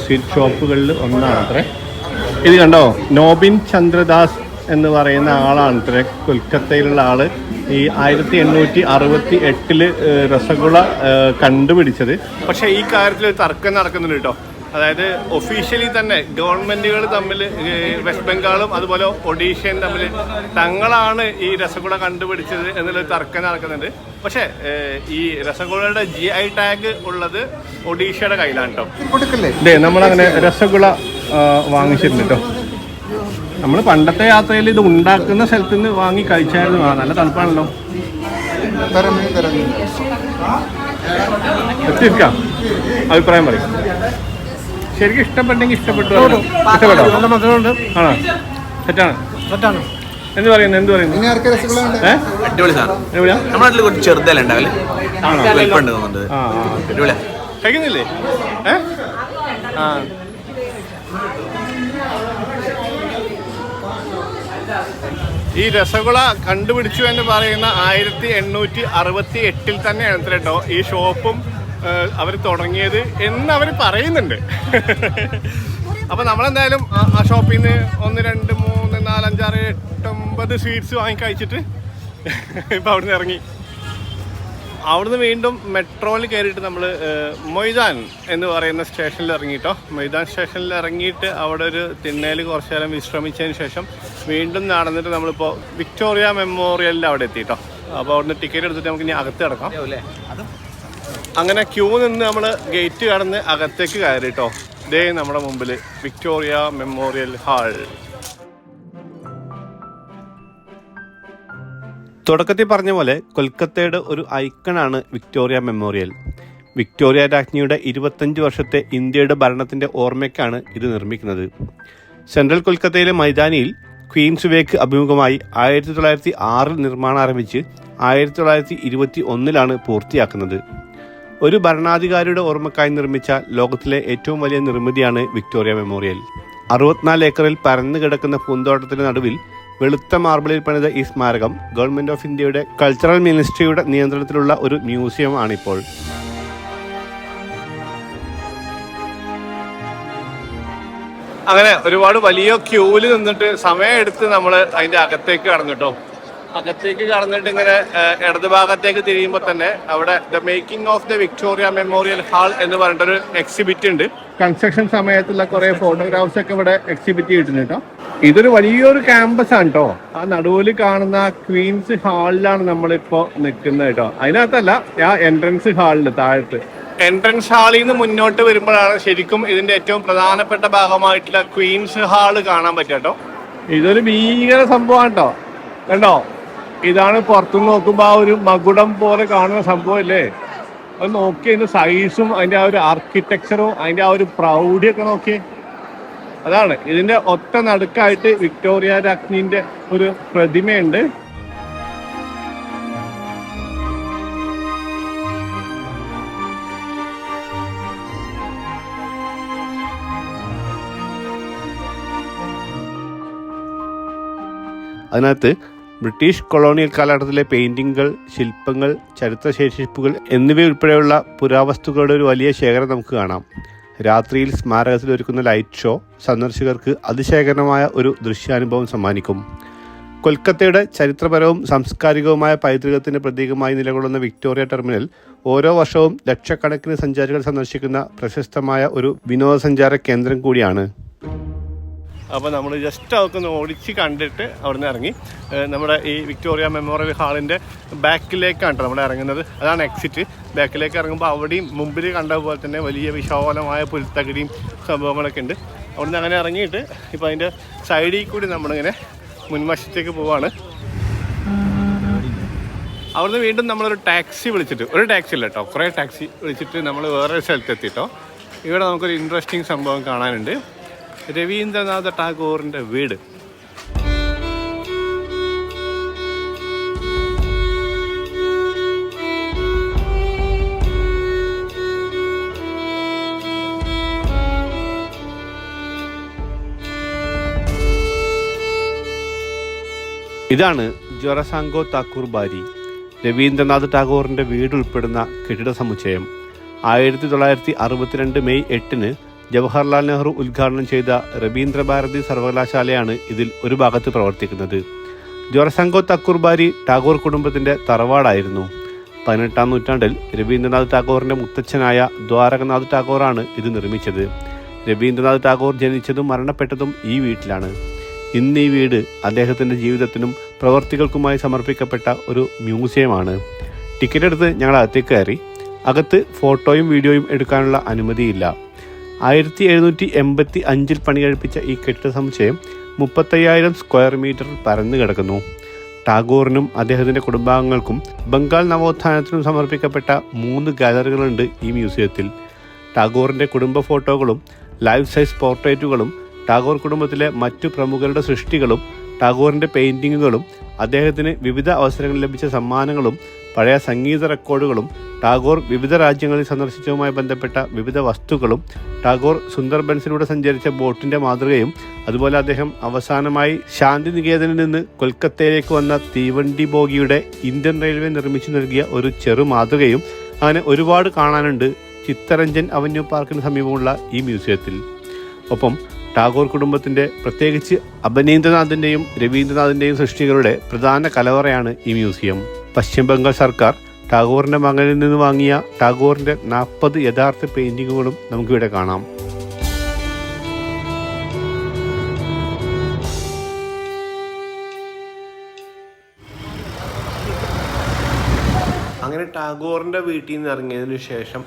സ്വീറ്റ് ഷോപ്പുകളിൽ ഒന്നാണ് അത്രേ. ഇത് കണ്ടോ, നോബിൻ ചന്ദ്രദാസ് എന്ന് പറയുന്ന ആളാണ് അത്രേ കൊൽക്കത്തയിലുള്ള ആള്. ഈ 1868 രസഗുള കണ്ടുപിടിച്ചത്. പക്ഷേ ഈ കാര്യത്തിൽ തർക്കം നടക്കുന്നുണ്ട് കേട്ടോ. അതായത് ഒഫീഷ്യലി തന്നെ ഗവൺമെൻറ്റുകൾ തമ്മിൽ, വെസ്റ്റ് ബംഗാളും അതുപോലെ ഒഡീഷയും തമ്മിൽ തങ്ങളാണ് ഈ രസഗുള കണ്ടുപിടിച്ചത് എന്നുള്ളൊരു തർക്കം നടക്കുന്നുണ്ട്. പക്ഷേ ഈ രസഗുളയുടെ GI ടാഗ് ഉള്ളത് ഒഡീഷയുടെ കയ്യിലാണ് കേട്ടോ. ഇതേ നമ്മളങ്ങനെ രസഗുള വാങ്ങിച്ചിട്ടുണ്ട് കേട്ടോ. നമ്മൾ പണ്ടത്തെ യാത്രയിൽ ഇത് ഉണ്ടാക്കുന്ന സ്ഥലത്ത് നിന്ന് വാങ്ങി കഴിച്ചായിരുന്നു. നല്ല തണുപ്പാണല്ലോ. എത്തിക്കാം, അഭിപ്രായം പറയും. ശരിക്കും ഇഷ്ടപ്പെട്ടെങ്കിൽ ഇഷ്ടപ്പെട്ടോ? ഇഷ്ടപ്പെട്ടോ? ആണോ? തെറ്റാണ് എന്ത് പറയുന്നു? അടിപൊളി സാധനം. നമ്മുടെ നാട്ടിൽ കുറച്ച് ചെറുതല്ല ഉണ്ടാവില്ലേ? കഴിക്കുന്നില്ലേ? ഈ രസഗുള കണ്ടുപിടിച്ചു എന്ന് പറയുന്ന 1868 തന്നെയാണ് കേട്ടോ ഈ ഷോപ്പും അവർ തുടങ്ങിയത് എന്ന് അവർ പറയുന്നുണ്ട്. അപ്പോൾ നമ്മളെന്തായാലും ആ ഷോപ്പിൽ നിന്ന് 1, 2, 3, 4, 5, 6, 8, 9 സ്വീറ്റ്സ് വാങ്ങി കഴിച്ചിട്ട് ഇപ്പോൾ അവിടുന്ന് ഇറങ്ങി. അവിടുന്ന് വീണ്ടും മെട്രോയിൽ കയറിയിട്ട് നമ്മൾ മൊയ്താൻ എന്ന് പറയുന്ന സ്റ്റേഷനിൽ ഇറങ്ങിയിട്ടോ. മൊയ്താൻ സ്റ്റേഷനിൽ ഇറങ്ങിയിട്ട് അവിടെ ഒരു തിണ്ണയിൽ കുറച്ച് നേരം വിശ്രമിച്ചതിന് ശേഷം വീണ്ടും നടന്നിട്ട് നമ്മളിപ്പോൾ വിക്ടോറിയ മെമ്മോറിയലിൻ്റെ അവിടെ എത്തിയിട്ടോ. അപ്പോൾ അവിടുന്ന് ടിക്കറ്റ് എടുത്തിട്ട് നമുക്ക് ഇനി അകത്ത് കിടക്കാം. അങ്ങനെ ക്യൂ നിന്ന് നമ്മൾ ഗേറ്റ് കടന്ന് അകത്തേക്ക് കയറിയിട്ടോ. ഇതേ നമ്മുടെ മുമ്പിൽ വിക്ടോറിയ മെമ്മോറിയൽ ഹാൾ. തുടക്കത്തിൽ പറഞ്ഞ പോലെ കൊൽക്കത്തയുടെ ഒരു ഐക്കണാണ് വിക്ടോറിയ മെമ്മോറിയൽ. വിക്ടോറിയ രാജ്ഞിയുടെ 25 വർഷത്തെ ഇന്ത്യയുടെ ഭരണത്തിൻ്റെ ഓർമ്മയ്ക്കാണ് ഇത് നിർമ്മിക്കുന്നത്. സെൻട്രൽ കൊൽക്കത്തയിലെ മൈതാനിയിൽ ക്വീൻസ് വേക്ക് അഭിമുഖമായി 1906 നിർമ്മാണം ആരംഭിച്ച് 1921 പൂർത്തിയാക്കുന്നത്. ഒരു ഭരണാധികാരിയുടെ ഓർമ്മക്കായി നിർമ്മിച്ച ലോകത്തിലെ ഏറ്റവും വലിയ നിർമ്മിതിയാണ് വിക്ടോറിയ മെമ്മോറിയൽ. 64 ഏക്കറിൽ പരന്നു കിടക്കുന്ന പൂന്തോട്ടത്തിന് നടുവിൽ വെളുത്ത മാർബിളിൽ പണിത ഈ സ്മാരകം ഗവൺമെന്റ് ഓഫ് ഇന്ത്യയുടെ കൾച്ചറൽ മിനിസ്ട്രിയുടെ നിയന്ത്രണത്തിലുള്ള ഒരു മ്യൂസിയം ആണിപ്പോൾ. അങ്ങനെ ഒരുപാട് വലിയ ക്യൂവിൽ നിന്നിട്ട് സമയം എടുത്ത് നമ്മൾ അതിന്റെ അകത്തേക്ക് കടന്നു കേട്ടോ. അകത്തേക്ക് കടന്നിട്ട് ഇങ്ങനെ ഇടതുഭാഗത്തേക്ക് തിരിയുമ്പോൾ തന്നെ അവിടെ the making of the Victoria memorial hall എന്ന് പറഞ്ഞിട്ടൊരു എക്സിബിറ്റ് ഉണ്ട്. കൺസ്ട്രക്ഷൻ സമയത്തുള്ള കുറെ ഫോട്ടോഗ്രാഫ്സ് ഒക്കെ ഇവിടെ എക്സിബിറ്റ് ചെയ്തിട്ടുണ്ട് കേട്ടോ. ഇതൊരു വലിയൊരു ക്യാമ്പസ് ആണ് കേട്ടോ. ആ നടുവിൽ കാണുന്ന ക്വീൻസ് ഹാളിലാണ് നമ്മളിപ്പോ നിൽക്കുന്നത് കേട്ടോ. അതിനകത്തല്ല, ആ എൻട്രൻസ് ഹാളിൽ താഴത്ത്. എൻട്രൻസ് ഹാളിൽ നിന്ന് മുന്നോട്ട് വരുമ്പോഴാണ് ശരിക്കും ഇതിന്റെ ഏറ്റവും പ്രധാനപ്പെട്ട ഭാഗമായിട്ടുള്ള ക്വീൻസ് ഹാള് കാണാൻ പറ്റുക കേട്ടോ. ഇതൊരു ഭീകര സംഭവമാണ് കേട്ടോ. കണ്ടോ, ഇതാണ് പുറത്തുനിന്ന് നോക്കുമ്പോൾ ആ ഒരു മകുടം പോലെ കാണുന്ന സംഭവം അല്ലേ. അത് നോക്കി അതിന്റെ സൈസും അതിന്റെ ആ ഒരു ആർക്കിടെക്ചറും അതിന്റെ ആ ഒരു പ്രൗഢിയൊക്കെ നോക്കി. അതാണ് ഇതിന്റെ ഒറ്റ നടുക്കായിട്ട് വിക്ടോറിയ രാജ്ഞിന്റെ ഒരു പ്രതിമയുണ്ട്. അതിനകത്ത് ബ്രിട്ടീഷ് കൊളോണിയൽ കാലഘട്ടത്തിലെ പെയിന്റിങ്ങുകൾ, ശില്പങ്ങൾ, ചരിത്രശേഷിപ്പുകൾ എന്നിവയുൾപ്പെടെയുള്ള പുരാവസ്തുക്കളുടെ ഒരു വലിയ ശേഖരം നമുക്ക് കാണാം. രാത്രിയിൽ സ്മാരകത്തിൽ ഒരുക്കുന്ന ലൈറ്റ് ഷോ സന്ദർശകർക്ക് അതിശയകരമായ ഒരു ദൃശ്യാനുഭവം സമ്മാനിക്കും. കൊൽക്കത്തയുടെ ചരിത്രപരവും സാംസ്കാരികവുമായ പൈതൃകത്തിന്റെ പ്രതീകമായി നിലകൊള്ളുന്ന വിക്ടോറിയ ടെർമിനൽ ഓരോ വർഷവും ലക്ഷക്കണക്കിന് സഞ്ചാരികൾ സന്ദർശിക്കുന്ന പ്രശസ്തമായ ഒരു വിനോദസഞ്ചാര കേന്ദ്രം കൂടിയാണ്. അപ്പോൾ നമ്മൾ ജസ്റ്റ് അതൊക്കെ ഓടിച്ച് കണ്ടിട്ട് അവിടെ നിന്ന് ഇറങ്ങി നമ്മുടെ ഈ വിക്ടോറിയ മെമ്മോറിയൽ ഹാളിൻ്റെ ബാക്കിലേക്കാണ് കേട്ടോ നമ്മൾ ഇറങ്ങുന്നത്. അതാണ് എക്സിറ്റ്. ബാക്കിലേക്ക് ഇറങ്ങുമ്പോൾ അവിടെയും മുമ്പിൽ കണ്ട പോലെ തന്നെ വലിയ വിശാലമായ പുൽത്തകിടിയും സംഭവങ്ങളൊക്കെ ഉണ്ട്. അവിടെ നിന്ന് അങ്ങനെ ഇറങ്ങിയിട്ട് ഇപ്പോൾ അതിൻ്റെ സൈഡിൽ കൂടി നമ്മളിങ്ങനെ മുൻവശത്തേക്ക് പോവാണ്. അവിടുന്ന് വീണ്ടും നമ്മളൊരു ടാക്സി വിളിച്ചിട്ട്, ഒരു ടാക്സി ഇല്ല കേട്ടോ, കുറേ ടാക്സി വിളിച്ചിട്ട് നമ്മൾ വേറൊരു സ്ഥലത്തെത്തിട്ടോ. ഇവിടെ നമുക്കൊരു ഇൻട്രസ്റ്റിംഗ് സംഭവം കാണാനുണ്ട്. രവീന്ദ്രനാഥ ടാഗോറിൻ്റെ വീട്. ഇതാണ് ജൊറസാങ്കോ താക്കൂർ ബാരി, രവീന്ദ്രനാഥ് ടാഗോറിൻ്റെ വീട് ഉൾപ്പെടുന്ന കെട്ടിട സമുച്ചയം. 1962 മെയ് 8 ജവഹർലാൽ നെഹ്റു ഉദ്ഘാടനം ചെയ്ത രവീന്ദ്ര ഭാരതി സർവകലാശാലയാണ് ഇതിൽ ഒരു ഭാഗത്ത് പ്രവർത്തിക്കുന്നത്. ജൊറസാങ്കോ താക്കൂർ ബാരി ടാഗോർ കുടുംബത്തിൻ്റെ തറവാടായിരുന്നു. 18-ാം നൂറ്റാണ്ടിൽ രവീന്ദ്രനാഥ് ടാഗോറിൻ്റെ മുത്തച്ഛനായ ദ്വാരകനാഥ് ടാഗോറാണ് ഇത് നിർമ്മിച്ചത്. രവീന്ദ്രനാഥ് ടാഗോർ ജനിച്ചതും മരണപ്പെട്ടതും ഈ വീട്ടിലാണ്. ഇന്ന് ഈ വീട് അദ്ദേഹത്തിൻ്റെ ജീവിതത്തിനും പ്രവർത്തികൾക്കുമായി സമർപ്പിക്കപ്പെട്ട ഒരു മ്യൂസിയമാണ്. ടിക്കറ്റ് എടുത്ത് ഞങ്ങൾ അകത്തേക്ക് കയറി. അകത്ത് ഫോട്ടോയും വീഡിയോയും എടുക്കാനുള്ള അനുമതിയില്ല. 1785 പണി കഴിപ്പിച്ച ഈ കെട്ടിട സമുച്ചയം 35,000 സ്ക്വയർ മീറ്റർ പരന്നു കിടക്കുന്നു. ടാഗോറിനും അദ്ദേഹത്തിൻ്റെ കുടുംബാംഗങ്ങൾക്കും ബംഗാൾ നവോത്ഥാനത്തിനും സമർപ്പിക്കപ്പെട്ട 3 ഗാലറികളുണ്ട് ഈ മ്യൂസിയത്തിൽ. ടാഗോറിൻ്റെ കുടുംബ ഫോട്ടോകളും ലൈഫ് സൈസ് പോർട്രേറ്റുകളും ടാഗോർ കുടുംബത്തിലെ മറ്റു പ്രമുഖരുടെ സൃഷ്ടികളും ടാഗോറിൻ്റെ പെയിൻറ്റിങ്ങുകളും അദ്ദേഹത്തിന് വിവിധ അവസരങ്ങളിൽ ലഭിച്ച സമ്മാനങ്ങളും പഴയ സംഗീത റെക്കോർഡുകളും ടാഗോർ വിവിധ രാജ്യങ്ങളിൽ സന്ദർശിച്ചതുമായി ബന്ധപ്പെട്ട വിവിധ വസ്തുക്കളും ടാഗോർ സുന്ദർബൻസിലൂടെ സഞ്ചരിച്ച ബോട്ടിൻ്റെ മാതൃകയും അതുപോലെ അദ്ദേഹം അവസാനമായി ശാന്തിനികേതനിൽ നിന്ന് കൊൽക്കത്തയിലേക്ക് വന്ന തീവണ്ടി ബോഗിയുടെ ഇന്ത്യൻ റെയിൽവേ നിർമ്മിച്ചു നൽകിയ ഒരു ചെറു മാതൃകയും അങ്ങനെ ഒരുപാട് കാണാനുണ്ട് ചിത്തരഞ്ജൻ അവന്യൂ പാർക്കിന് സമീപമുള്ള ഈ മ്യൂസിയത്തിൽ. ഒപ്പം ടാഗോർ കുടുംബത്തിൻ്റെ പ്രത്യേകിച്ച് അഭിനീന്ദ്രനാഥിൻ്റെയും രവീന്ദ്രനാഥിൻ്റെയും സൃഷ്ടികളുടെ പ്രധാന കലവറയാണ് ഈ മ്യൂസിയം. പശ്ചിമ ബംഗാൾ സർക്കാർ ടാഗോറിൻ്റെ മകനിൽ നിന്ന് വാങ്ങിയ ടാഗോറിൻ്റെ 40 യഥാർത്ഥ പെയിൻറ്റിങ്ങുകളും നമുക്കിവിടെ കാണാം. അങ്ങനെ ടാഗോറിൻ്റെ വീട്ടിൽ നിന്ന് ഇറങ്ങിയതിന് ശേഷം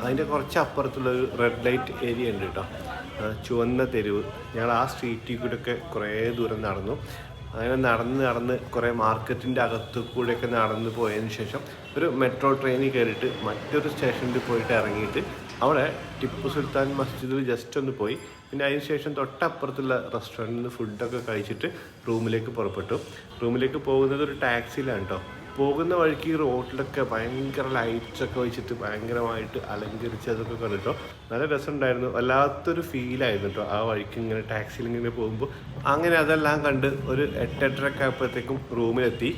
അതിൻ്റെ കുറച്ച് അപ്പുറത്തുള്ളൊരു റെഡ് ലൈറ്റ് ഏരിയ ഉണ്ട് കേട്ടോ, ചുവന്ന തെരുവ്. ഞങ്ങൾ ആ സ്ട്രീറ്റിൽ കൂടെയൊക്കെ കുറേ ദൂരം നടന്നു. അങ്ങനെ നടന്ന് കുറേ മാർക്കറ്റിൻ്റെ അകത്തു കൂടെയൊക്കെ നടന്നു പോയതിന് ശേഷം ഒരു മെട്രോ ട്രെയിനിൽ കയറിയിട്ട് മറ്റൊരു സ്റ്റേഷനിൽ പോയിട്ട് ഇറങ്ങിയിട്ട് അവിടെ ടിപ്പു സുൽത്താൻ മസ്ജിദിൽ ജസ്റ്റ് ഒന്ന് പോയി പിന്നെ അതിന് ശേഷം തൊട്ടപ്പുറത്തുള്ള റെസ്റ്റോറൻറ്റിൽ നിന്ന് ഫുഡൊക്കെ കഴിച്ചിട്ട് റൂമിലേക്ക് പുറപ്പെട്ടു. റൂമിലേക്ക് പോകുന്നത് ഒരു ടാക്സിയിലാണ് കേട്ടോ. പോകുന്ന വഴിക്ക് ഈ റോഡിലൊക്കെ ഭയങ്കര ലൈറ്റ്സൊക്കെ വെച്ചിട്ട് ഭയങ്കരമായിട്ട് അലങ്കരിച്ചതൊക്കെ കണ്ടിട്ടോ. നല്ല രസമുണ്ടായിരുന്നു, വല്ലാത്തൊരു ഫീലായിരുന്നു കേട്ടോ ആ വഴിക്ക് ഇങ്ങനെ ടാക്സിയിൽ ഇങ്ങനെ പോകുമ്പോൾ. അങ്ങനെ അതെല്ലാം കണ്ട് ഒരു 8-8:30 ആയപ്പോഴത്തേക്കും റൂമിലെത്തി.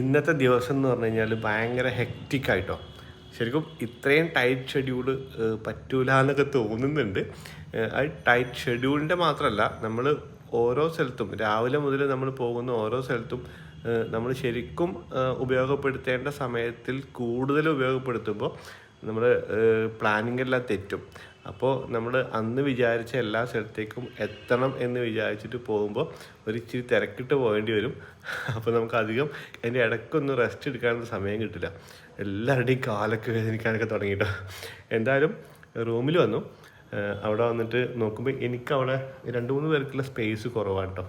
ഇന്നത്തെ ദിവസം എന്ന് പറഞ്ഞു കഴിഞ്ഞാൽ ഭയങ്കര ഹെക്റ്റിക്കായിട്ടോ. ശരിക്കും ഇത്രയും ടൈറ്റ് ഷെഡ്യൂള് പറ്റൂല എന്നൊക്കെ തോന്നുന്നുണ്ട്. അത് ടൈറ്റ് ഷെഡ്യൂളിൻ്റെ മാത്രമല്ല, നമ്മൾ ഓരോ സ്ഥലത്തും രാവിലെ മുതൽ നമ്മൾ പോകുന്ന ഓരോ സ്ഥലത്തും നമ്മൾ ശരിക്കും ഉപയോഗപ്പെടുത്തേണ്ട സമയത്തിൽ കൂടുതൽ ഉപയോഗപ്പെടുത്തുമ്പോൾ നമ്മൾ പ്ലാനിങ് എല്ലാം തെറ്റും. അപ്പോൾ നമ്മൾ അന്ന് വിചാരിച്ച എല്ലാ സ്ഥലത്തേക്കും എത്തണം എന്ന് വിചാരിച്ചിട്ട് പോകുമ്പോൾ ഒരു ഇച്ചിരി തിരക്കിട്ട് പോകേണ്ടി വരും. അപ്പോൾ നമുക്ക് അധികം അതിൻ്റെ ഇടയ്ക്കൊന്നും റെസ്റ്റ് എടുക്കാനുള്ള സമയം കിട്ടില്ല. എല്ലാവരുടെയും കാലൊക്കെ വേദനിക്കാനൊക്കെ തുടങ്ങിയിട്ടോ. എന്തായാലും റൂമിൽ വന്നു. അവിടെ വന്നിട്ട് നോക്കുമ്പോൾ എനിക്കവിടെ 2-3 പേർക്കുള്ള സ്പേസ് കുറവാണ് കേട്ടോ.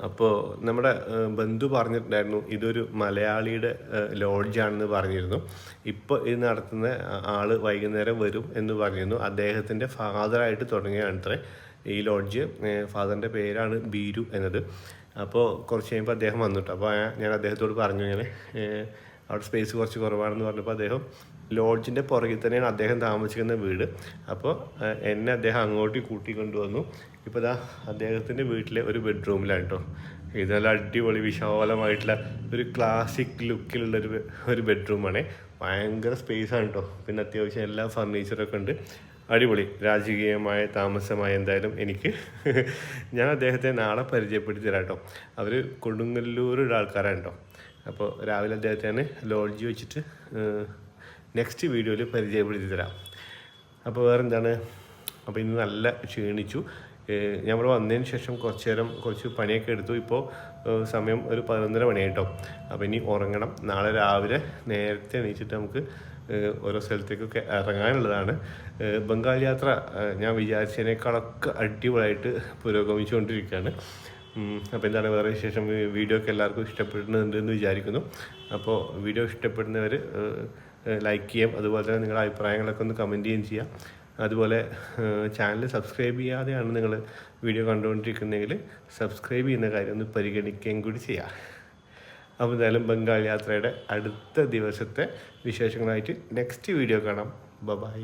അപ്പോൾ നമ്മുടെ ബന്ധു പറഞ്ഞിട്ടുണ്ടായിരുന്നു ഇതൊരു മലയാളിയുടെ ലോഡ്ജാണെന്ന് പറഞ്ഞിരുന്നു. ഇപ്പോൾ ഇത് നടത്തുന്ന ആൾ വൈകുന്നേരം വരും എന്ന് പറഞ്ഞിരുന്നു. അദ്ദേഹത്തിൻ്റെ ഫാദറായിട്ട് തുടങ്ങിയാണത്രേ ഈ ലോഡ്ജ്. ഫാദറിൻ്റെ പേരാണ് ബീരു എന്നത്. അപ്പോൾ കുറച്ച് കഴിയുമ്പോൾ അദ്ദേഹം വന്നിട്ട് അപ്പോൾ ഞാൻ അദ്ദേഹത്തോട് പറഞ്ഞു ഇങ്ങനെ അവിടെ സ്പേസ് കുറച്ച് കുറവാണെന്ന് പറഞ്ഞപ്പോൾ അദ്ദേഹം ലോഡ്ജിൻ്റെ പുറകിൽ തന്നെയാണ് അദ്ദേഹം താമസിക്കുന്ന വീട്. അപ്പോൾ എന്നെ അദ്ദേഹം അങ്ങോട്ട് കൂട്ടിക്കൊണ്ടുവന്നു. ഇപ്പോൾ ഇതാ അദ്ദേഹത്തിൻ്റെ വീട്ടിലെ ഒരു ബെഡ്റൂമിലാണ് കേട്ടോ. ഇത് നല്ല അടിപൊളി വിശാലമായിട്ടുള്ള ഒരു ക്ലാസിക് ലുക്കിലുള്ളൊരു ബെഡ്റൂമാണ്. ഭയങ്കര സ്പേസാണ് കേട്ടോ. പിന്നെ അത്യാവശ്യം എല്ലാ ഫർണിച്ചറൊക്കെ ഉണ്ട്. അടിപൊളി രാജകീയമായ താമസമായ എന്തായാലും എനിക്ക് ഞാൻ അദ്ദേഹത്തെ നാളെ പരിചയപ്പെടുത്തി തരാം കേട്ടോ. അവർ കൊടുങ്ങല്ലൂരുടെ ആൾക്കാരാണ് കേട്ടോ. അപ്പോൾ രാവിലെ അദ്ദേഹത്തെയാണ് ലോഡ്ജ് വെച്ചിട്ട് നെക്സ്റ്റ് വീഡിയോയിൽ പരിചയപ്പെടുത്തി തരാം. അപ്പോൾ വേറെന്താണ്, അപ്പോൾ ഇന്ന് നല്ല ക്ഷീണിച്ചു. ഞാൻ ഇവിടെ വന്നതിന് ശേഷം കുറച്ച് നേരം കുറച്ച് പണിയൊക്കെ എടുത്തു. ഇപ്പോൾ സമയം ഒരു 11:30 മണിയായിട്ടോ. അപ്പോൾ ഇനി ഉറങ്ങണം. നാളെ രാവിലെ നേരത്തെ എണീച്ചിട്ട് നമുക്ക് ഓരോ സ്ഥലത്തേക്കൊക്കെ ഇറങ്ങാനുള്ളതാണ്. ബംഗാൾ യാത്ര ഞാൻ വിചാരിച്ചതിനേക്കാളൊക്കെ അടിപൊളിയായിട്ട് പുരോഗമിച്ചുകൊണ്ടിരിക്കുകയാണ്. അപ്പോൾ എന്താണ് വേറെ വിശേഷം? വീഡിയോ ഒക്കെ എല്ലാവർക്കും ഇഷ്ടപ്പെടുന്നുണ്ടെന്ന് വിചാരിക്കുന്നു. അപ്പോൾ വീഡിയോ ഇഷ്ടപ്പെടുന്നവർ ലൈക്ക് ചെയ്യാം. അതുപോലെ തന്നെ നിങ്ങളുടെ അഭിപ്രായങ്ങളൊക്കെ ഒന്ന് കമൻറ്റ് ചെയ്യുകയും ചെയ്യാം. അതുപോലെ ചാനൽ സബ്സ്ക്രൈബ് ചെയ്യാതെയാണ് നിങ്ങൾ വീഡിയോ കണ്ടുകൊണ്ടിരിക്കുന്നതെങ്കിൽ സബ്സ്ക്രൈബ് ചെയ്യുന്ന കാര്യം ഒന്ന് പരിഗണിക്കുകയും കൂടി ചെയ്യാം. അപ്പോൾ എന്തായാലും ബംഗാൾ യാത്രയുടെ അടുത്ത ദിവസത്തെ വിശേഷങ്ങളായിട്ട് നെക്സ്റ്റ് വീഡിയോ കാണാം. ബൈ.